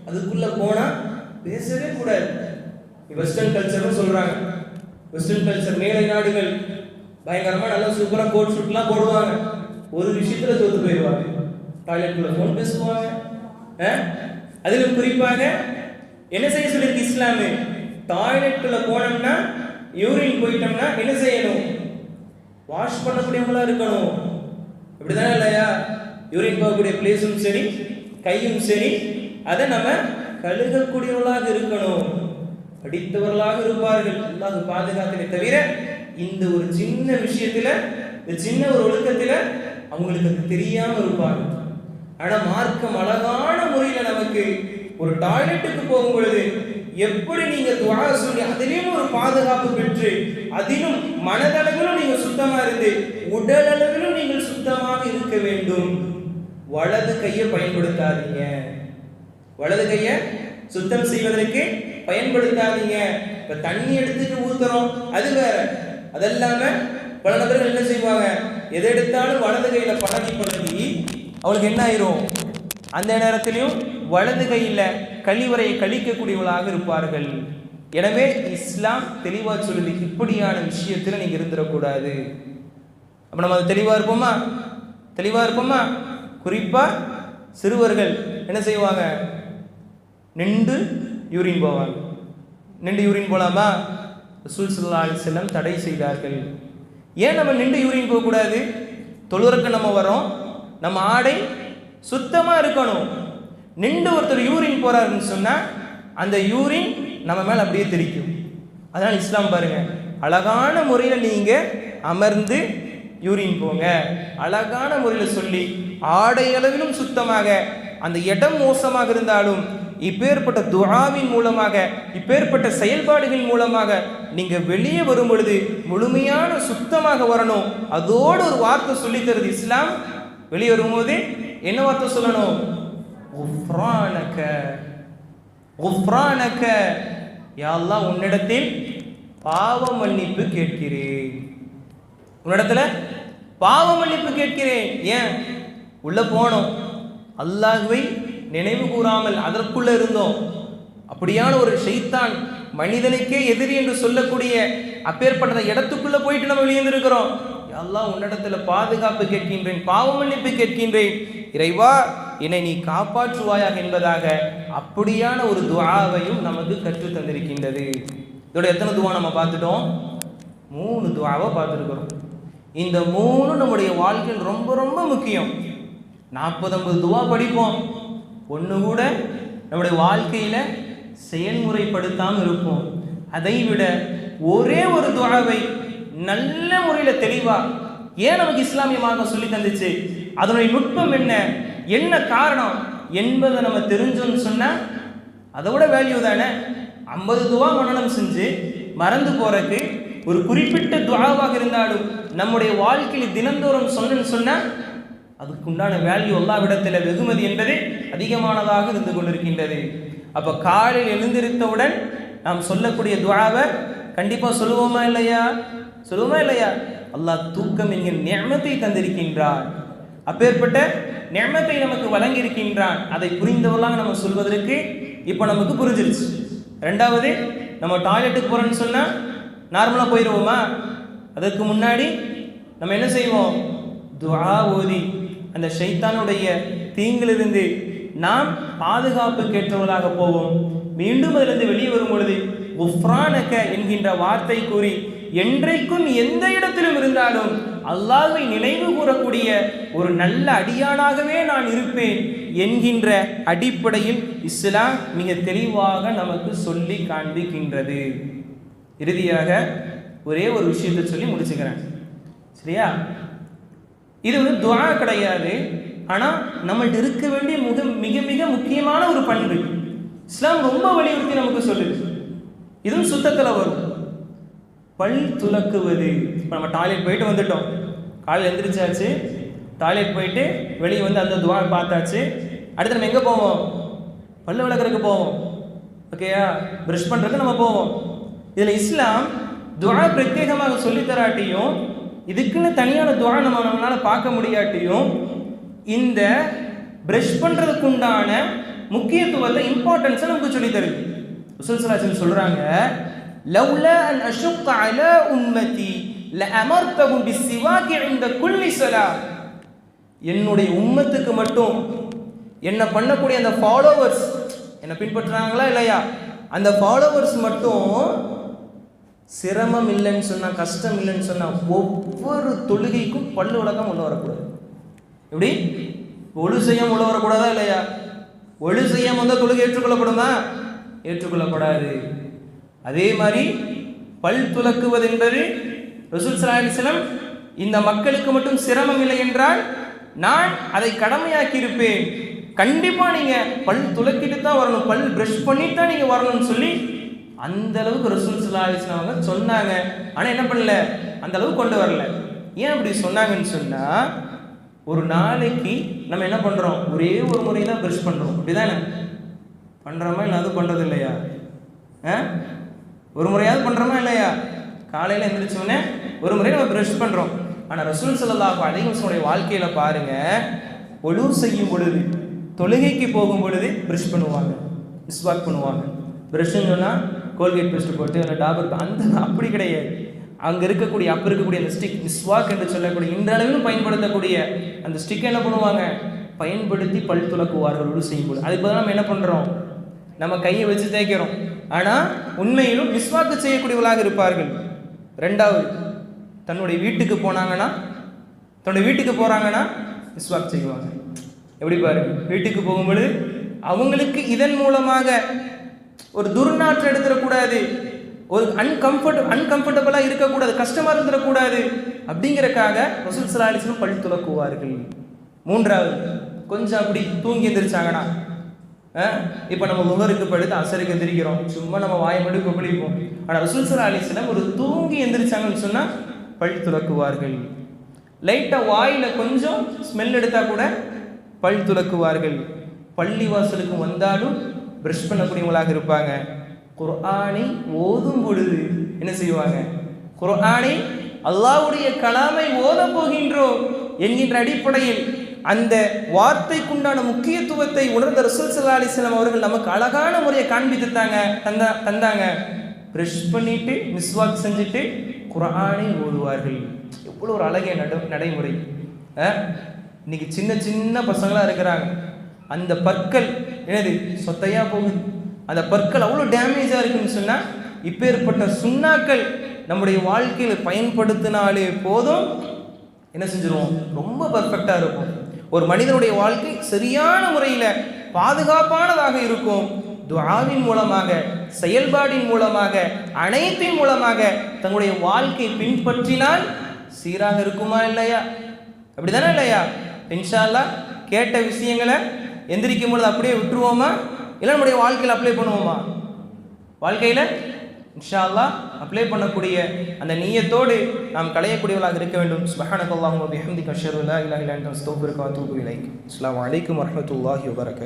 அதுக்குள்ள போனா பேசவே கூடாது. வெஸ்டர்ன் கல்ச்சர்னு சொல்றாங்க. வெஸ்டர்ன் கல்ச்சர் மேலை நாடுகள் பயங்கரமா நல்லா சூப்பரா கோட் ஷூட்லாம் போடுவாங்க. ஒரு விஷயத்துல தோத்து போயிடுவாங்க. டாய்லெட்டுக்குள்ள போன் பேசுவாங்க. அதிலும் குறிப்பாக என்ன செய்ய சொல்லியிருக்கு இஸ்லாமு? டாய்லெட்டுக்குள்ள போனோம்னா, யூரின் போயிட்டோம்னா என்ன செய்யணும்? வாஷ் பண்ணக்கூடியவங்களா இருக்கணும். இப்படிதானே இல்லையா? யூரின் போகக்கூடிய பிளேஸும் சரி, கையும் சரி, அதை நம்ம கழுகக்கூடியவர்களாக இருக்கணும். படித்தவர்களாக இருப்பார்கள், அல்லாஹ் பாதுகாத்ததை தவிர இந்த ஒரு சின்ன விஷயத்துல, இந்த சின்ன ஒரு ஒழுக்கத்துல அவங்களுக்கு அது தெரியாம இருப்பாங்க. ஆனா மார்க்கம் அழகான முறையில நமக்கு ஒரு டாய்லெட்டுக்கு போகும் பொழுது எப்படி நீங்க துஆ சொல்லி அதிலும் ஒரு பாதுகாப்பு பெற்று, அதிலும் மனதளவிலும் நீங்க சுத்தமா இருந்து உடல் அளவிலும் நீங்கள் சுத்தமாக இருக்க வேண்டும். வலது கையை பயன்படுத்தாதீங்க. வலது கையை சுத்தம் செய்வதற்கு பயன்படுத்தாதீங்க. இப்ப தண்ணி எடுத்துட்டு ஊத்துறோம், அது வேற. அதெல்லாம பல நபர்கள் என்ன செய்வாங்க, எதை எடுத்தாலும் வலது கையில பழகி அவளுக்கு என்ன ஆயிரும், அந்த நேரத்திலையும் வலது கையில கழிவறையை கழிக்கக்கூடியவர்களாக இருப்பார்கள். எனவே இஸ்லாம் தெளிவா சொல்லுது, இப்படியான விஷயத்துல நீங்க இருந்துடக்கூடாது. அப்ப நம்ம அது தெளிவா இருப்போமா? குறிப்பா சிறுவர்கள் என்ன செய்வாங்க, நின்று யூரின் போவாங்க. நின்று யூரின் போலாமா? ரசூல் ஸல்லல்லாஹு அலைஹி வஸல்லம் தடை செய்தார்கள். ஏன் நம்ம நின்று யூரின் போகக்கூடாது? தொழுறக்கு நம்ம வரோம், நம்ம ஆடை சுத்தமா இருக்கணும். நின்று ஒருத்தர் யூரின் போறாருன்னு சொன்னா அந்த யூரின் நம்ம மேல அப்படியே தெரிக்கும். அதனால இஸ்லாம் பாருங்க, அழகான முறையில நீங்க அமர்ந்து யூரின் போங்க, அழகான முறையில் சொல்லி ஆடை அளவிலும் சுத்தமாக, அந்த இடம் மோசமாக இருந்தாலும் இப்பேற்பட்ட துஆவின் மூலமாக, இப்பேற்பட்ட செயல்பாடுகள் மூலமாக நீங்க வெளியே வரும் பொழுது முழுமையான சுத்தமாக வரணும். அதோடு ஒரு வார்த்தை சொல்லி தருது இஸ்லாம். வெளியே வரும்போது என்ன வார்த்தை சொல்லணும்? குஃப்ரானக, குஃப்ரானக, யா அல்லாஹ் உன்னிடத்தில் பாவ மன்னிப்பு கேட்கிறேன். உன்னிடத்துல பாவ மன்னிப்பு கேட்கிறேன். ஏன் உள்ள போனோம், அல்லாஹ்வை நினைவு கூறாமல் அதற்குள்ள இருந்தோம். அப்படியான ஒரு ஷைத்தான், மனிதனுக்கே எதிரி என்று சொல்லக்கூடிய அப்பேற்பட்ட இடத்துக்குள்ள போயிட்டு நம்ம வெளியேந்திருக்கிறோம். அல்லாஹ் உன்னிடத்துல பாதுகாப்பு கேட்கின்றேன், பாவ மன்னிப்பு கேட்கின்றேன், இறைவா என்னை நீ காப்பாற்றுவாயாக என்பதாக அப்படியான ஒரு துஆவையும் நமக்கு கற்று தந்திருக்கின்றது. இதோட எத்தனை துஆ நம்ம பார்த்துட்டோம்? 3 துஆவை பார்த்துருக்கிறோம். இந்த 3 நம்முடைய வாழ்க்கையில் ரொம்ப ரொம்ப முக்கியம். 40-50 துஆ படிப்போம், ஒன்று கூட நம்முடைய வாழ்க்கையில செயல்முறைப்படுத்தாமல் இருப்போம். அதை விட ஒரே ஒரு துஆவை நல்ல முறையில் தெளிவா, ஏன் நமக்கு இஸ்லாமிய மார்க்கம் சொல்லி தந்துச்சு, அதனுடைய நுட்பம் என்ன காரணம் என்பதை நம்ம தெரிஞ்சோன்னு சொன்னா அதை விட வேல்யூ தானே. 50 துஆ மனனம் செஞ்சு மறந்து போறதுக்கு ஒரு குறிப்பிட்ட துஆவாக இருந்தாலும் நம்முடைய வாழ்க்கையில் தினந்தோறும் சொன்னா அதுக்குண்டான வேல்யூ அல்லாஹ்விடத்துல வெகுமதி என்பது அதிகமானதாக இருந்து கொண்டிருக்கின்றது. அப்ப காலையில் எழுந்திருத்தவுடன் நாம் சொல்லக்கூடிய துஆவை கண்டிப்பா சொல்லுவோமா இல்லையா? அல்லாஹ் தூக்கம் என்கிற நிஅமத்தை தந்திருக்கின்றான். அப்பேற்பட்ட நிஅமத்தை நமக்கு வழங்கி இருக்கின்றான். அதை புரிந்தவர்களாக நம்ம சொல்வதற்கு இப்ப நமக்கு புரிஞ்சிருச்சு. ரெண்டாவது, நம்ம டாய்லெட்டுக்கு போறோம்னு சொன்னா நார்மலா போயிடுவோமா? அதற்கு முன்னாடி நம்ம என்ன செய்வோம்? துஆ ஓதி அந்த ஷைத்தானுடைய தீங்கிலிருந்து நாம் பாதுகாப்பு கேட்டவர்களாக போவோம். மீண்டும் அதிலிருந்து வெளியே வரும் பொழுது குஃப்ரானக என்கின்ற வார்த்தை கூறி என்றைக்கும் எந்த இடத்திலும் இருந்தாலும் அல்லாஹ்வை நினைவு கூறக்கூடிய ஒரு நல்ல அடியானாகவே நான் இருப்பேன் என்கின்ற அடிப்படையில் இஸ்லாம் மிக தெளிவாக நமக்கு சொல்லி காண்பிக்கின்றது. இறுதியாக ஒரே ஒரு விஷயத்தை சொல்லி முடிச்சுக்கிறேன், சரியா? இது துஆ கிடையாது, ஆனால் நம்மள்ட்ட இருக்க வேண்டிய மிக மிக முக்கியமான ஒரு பண்பு இஸ்லாம் ரொம்ப வலியுறுத்தி நமக்கு சொல்லுது. இதுவும் சுத்தத்தில் வரும். பல் துலக்குவது. இப்போ நம்ம டாய்லெட் போயிட்டு வந்துட்டோம், காலையில் எந்திரிச்சாச்சு, டாய்லெட் போயிட்டு வெளியே வந்து அந்த துஆ பார்த்தாச்சு. அடுத்து நம்ம எங்கே போவோம்? பல்லு விளக்குறதுக்கு போவோம், ஓகேயா? ப்ரஷ் பண்ணுறதுக்கு நம்ம போவோம். இதில் இஸ்லாம் துஆ பிரத்யேகமாக சொல்லித்தராட்டியும், இதுக்குன்னு தனியான துஆ நம்மளால பார்க்க முடியாட்டியும், இந்த ப்ரஷ் பண்ணுறதுக்குண்டான முக்கியத்துவத்தை, இம்பார்ட்டன்ஸை நமக்கு சொல்லி தருது. ரசூல் ஸல்லல்லாஹு அலைஹி வஸல்லம் சொல்றாங்க, லவ்லா அன் அஷுக்க அலா உம்மதி லஅமர்தஹும் பிஸ்ஸிவாகி இன்த குல்லி ஸலாத். என்னுடைய உம்மத்துக்கு மட்டும், என்ன பண்ணக்கூடிய அந்த ஃபாலோவர்ஸ் என்னை பின்பற்றுறாங்களா இல்லையா? அந்த ஃபாலோவர்ஸ் மட்டும் சிரமம் இல்லைன்னு சொன்னா, கஷ்டம் இல்லைன்னு சொன்னா, ஒவ்வொரு தொழுகைக்கும் பல்லு விளக்கம் உள்ள வரக்கூடாது. எப்படி? ஒழு செய்யாம உள்ள வரக்கூடாதா இல்லையா? ஒழு செய்யாம வந்தால் தொழுகை ஏற்றுக்கொள்ளப்படுமா? ஏற்றுக்கொள்ளப்படாது. அதே மாதிரி பல் துலக்குவது என்பது ரசூல் ஸல்லல்லாஹு அலைஹி வஸல்லம் இந்த மக்களுக்கு மட்டும் சிரமம் இல்லை என்றால் நான் அதை கடமையாக்கி இருப்பேன், கண்டிப்பா நீங்க பல் துலக்கிட்டு தான் வரணும், பல் பிரஷ் பண்ணிட்டு தான் நீங்க வரணும்னு சொல்லி அந்த அளவுக்கு ரசூல் ஸல்லல்லாஹு அலைஹி வஸல்லம் அவங்க சொன்னாங்க. ஆனா என்ன பண்ணல, அந்த அளவுக்கு கொண்டு வரல. ஏன் அப்படி சொன்னாங்கன்னு சொன்னா, ஒரு நாளைக்கு நம்ம என்ன பண்றோம், ஒரே ஒரு முறை தான் பிரஷ் பண்றோம், அப்படிதானே? பண்றோமா இல்லை அது பண்றது இல்லையா? ஒரு முறையாவது பண்றோமா இல்லையா? காலையில எந்திரிச்சோடனே ஒரு முறை நம்ம பிரஷ் பண்றோம். ஆனா ரசூல் ஸல்லல்லாஹு அலைஹி வஸல்லம் வாழ்க்கையில பாருங்க, ஒழு செய்யும் பொழுது, தொழுகைக்கு போகும் பொழுது பிரஷ் பண்ணுவாங்க, மிஸ்வாக் பண்ணுவாங்க. பிரஷ்ன்னு சொன்னா கோல்கேட் பேஸ்ட் போட்டு அந்த டாபர், அந்த அப்படி கிடையாது. அங்க இருக்கக்கூடிய அப்ப இருக்கக்கூடிய அந்த ஸ்டிக், மிஸ்வாக் என்று சொல்லக்கூடிய இன்றளவிலும் பயன்படுத்தக்கூடிய அந்த ஸ்டிக் என்ன பண்ணுவாங்க, பயன்படுத்தி பல் துலக்குவார்கள் ஒழு செய்யும் பொழுது. அதுக்கு பதிலாக நம்ம என்ன பண்றோம், நம்ம கையை வச்சு தேய்க்கிறோம். ஆனா உண்மையிலும் மிஸ்வாக்கு செய்யக்கூடியவர்களாக இருப்பார்கள். ரெண்டாவது, தன்னுடைய வீட்டுக்கு போனாங்கன்னா, தன்னுடைய வீட்டுக்கு போறாங்கன்னா மிஸ்வாக் செய்வாங்க. எப்படி பாருங்க, வீட்டுக்கு போகும்பொழுது அவங்களுக்கு இதன் மூலமாக ஒரு துர்நாற்றம் எடுத்துடக்கூடாது, ஒரு அன்கம்ஃபர்டபுளா இருக்கக்கூடாது, கஷ்டமா இருந்துடக்கூடாது அப்படிங்கறக்காக ரசூல் ஸல்லல்லாஹு அலைஹி வஸல்லம் பல் துலக்குவார்கள். மூன்றாவது, கொஞ்சம் அப்படி தூங்கி எந்திரிச்சாங்கன்னா, இப்போ நம்ம லுஹருக்கு படுத்து அசருக்கு எந்திரிக்கிறோம், சும்மா நம்ம வாயை மட்டும் கொப்பளிப்போம். ஆனால் ரசூல் ஸல்லல்லாஹு அலைஹி வஸல்லம் ஒரு தூங்கி எந்திரிச்சாங்கன்னு சொன்னா பல் துலக்குவார்கள். லைட்டா வாயில கொஞ்சம் ஸ்மெல் எடுத்தா கூட பல் துலக்குவார்கள். பள்ளி வாசலுக்கு வந்தாலும் பிரஷ் பண்ணக்கூடியவங்களாக இருப்பாங்க. குர்ஆனை ஓதும் பொழுது என்ன செய்வாங்க, குர்ஆனை அல்லாஹ்வுடைய கலாமை ஓத போகின்றோம் என்கின்ற அடிப்படையில் அந்த வார்த்தைக்குண்டான முக்கியத்துவத்தை உணர்ந்த ரசூல் ஸல்லல்லாஹு அலைஹி வஸல்லம் அவர்கள் நமக்கு அழகான முறையை காண்பித்து தந்தாங்க. பிரஷ் பண்ணிட்டு மிஸ்வாக் செஞ்சுட்டு குர்ஆனை ஓதுவார்கள். எவ்வளோ ஒரு அழகிய நடைமுறை. இன்னைக்கு சின்ன சின்ன பசங்களா இருக்கிறாங்க, அந்த பற்கள் என்னது சொத்தையா போகுது, அந்த பற்கள் அவ்வளோ டேமேஜா இருக்குன்னு சொன்னா, இப்பேற்பட்ட சுண்ணாக்கள் நம்முடைய வாழ்க்கையில பயன்படுத்தினாலே போதும், என்ன செஞ்சிருவோம், ரொம்ப பர்ஃபெக்டா இருக்கும். ஒரு மனிதனுடைய வாழ்க்கை சரியான முறையில் பாதுகாப்பானதாக இருக்கும். துஆவின் மூலமாக, செயல்பாடின் மூலமாக, அனைத்தின் மூலமாக தங்களுடைய வாழ்க்கை பின்பற்றினால் சீராக இருக்குமா இல்லையா? அப்படிதானே இல்லையா? இன்ஷா அல்லாஹ் கேட்ட விஷயங்களை எந்திரிக்கும் பொழுது அப்படியே விட்டுருவோமா, இல்லை நம்முடைய வாழ்க்கையில் அப்ளை பண்ணுவோமா? வாழ்க்கையில் இன்ஷா அல்லாஹ் அப்ளை பண்ணக்கூடிய அந்த நியத்தோடு நாம் களையக்கூடியவர்களாக இருக்க வேண்டும். சுப்ஹானக்கல்லாஹும்ம வபிஹம்திக அஷ்ஹது அல்லா இலாஹா இல்லா அன்த அஸ்தக்ஃபிருக வ அத்தூபு இலைக். அஸ்ஸலாமு அலைக்கும் வரஹ்மத்துல்லாஹி வபரகாத்துஹு.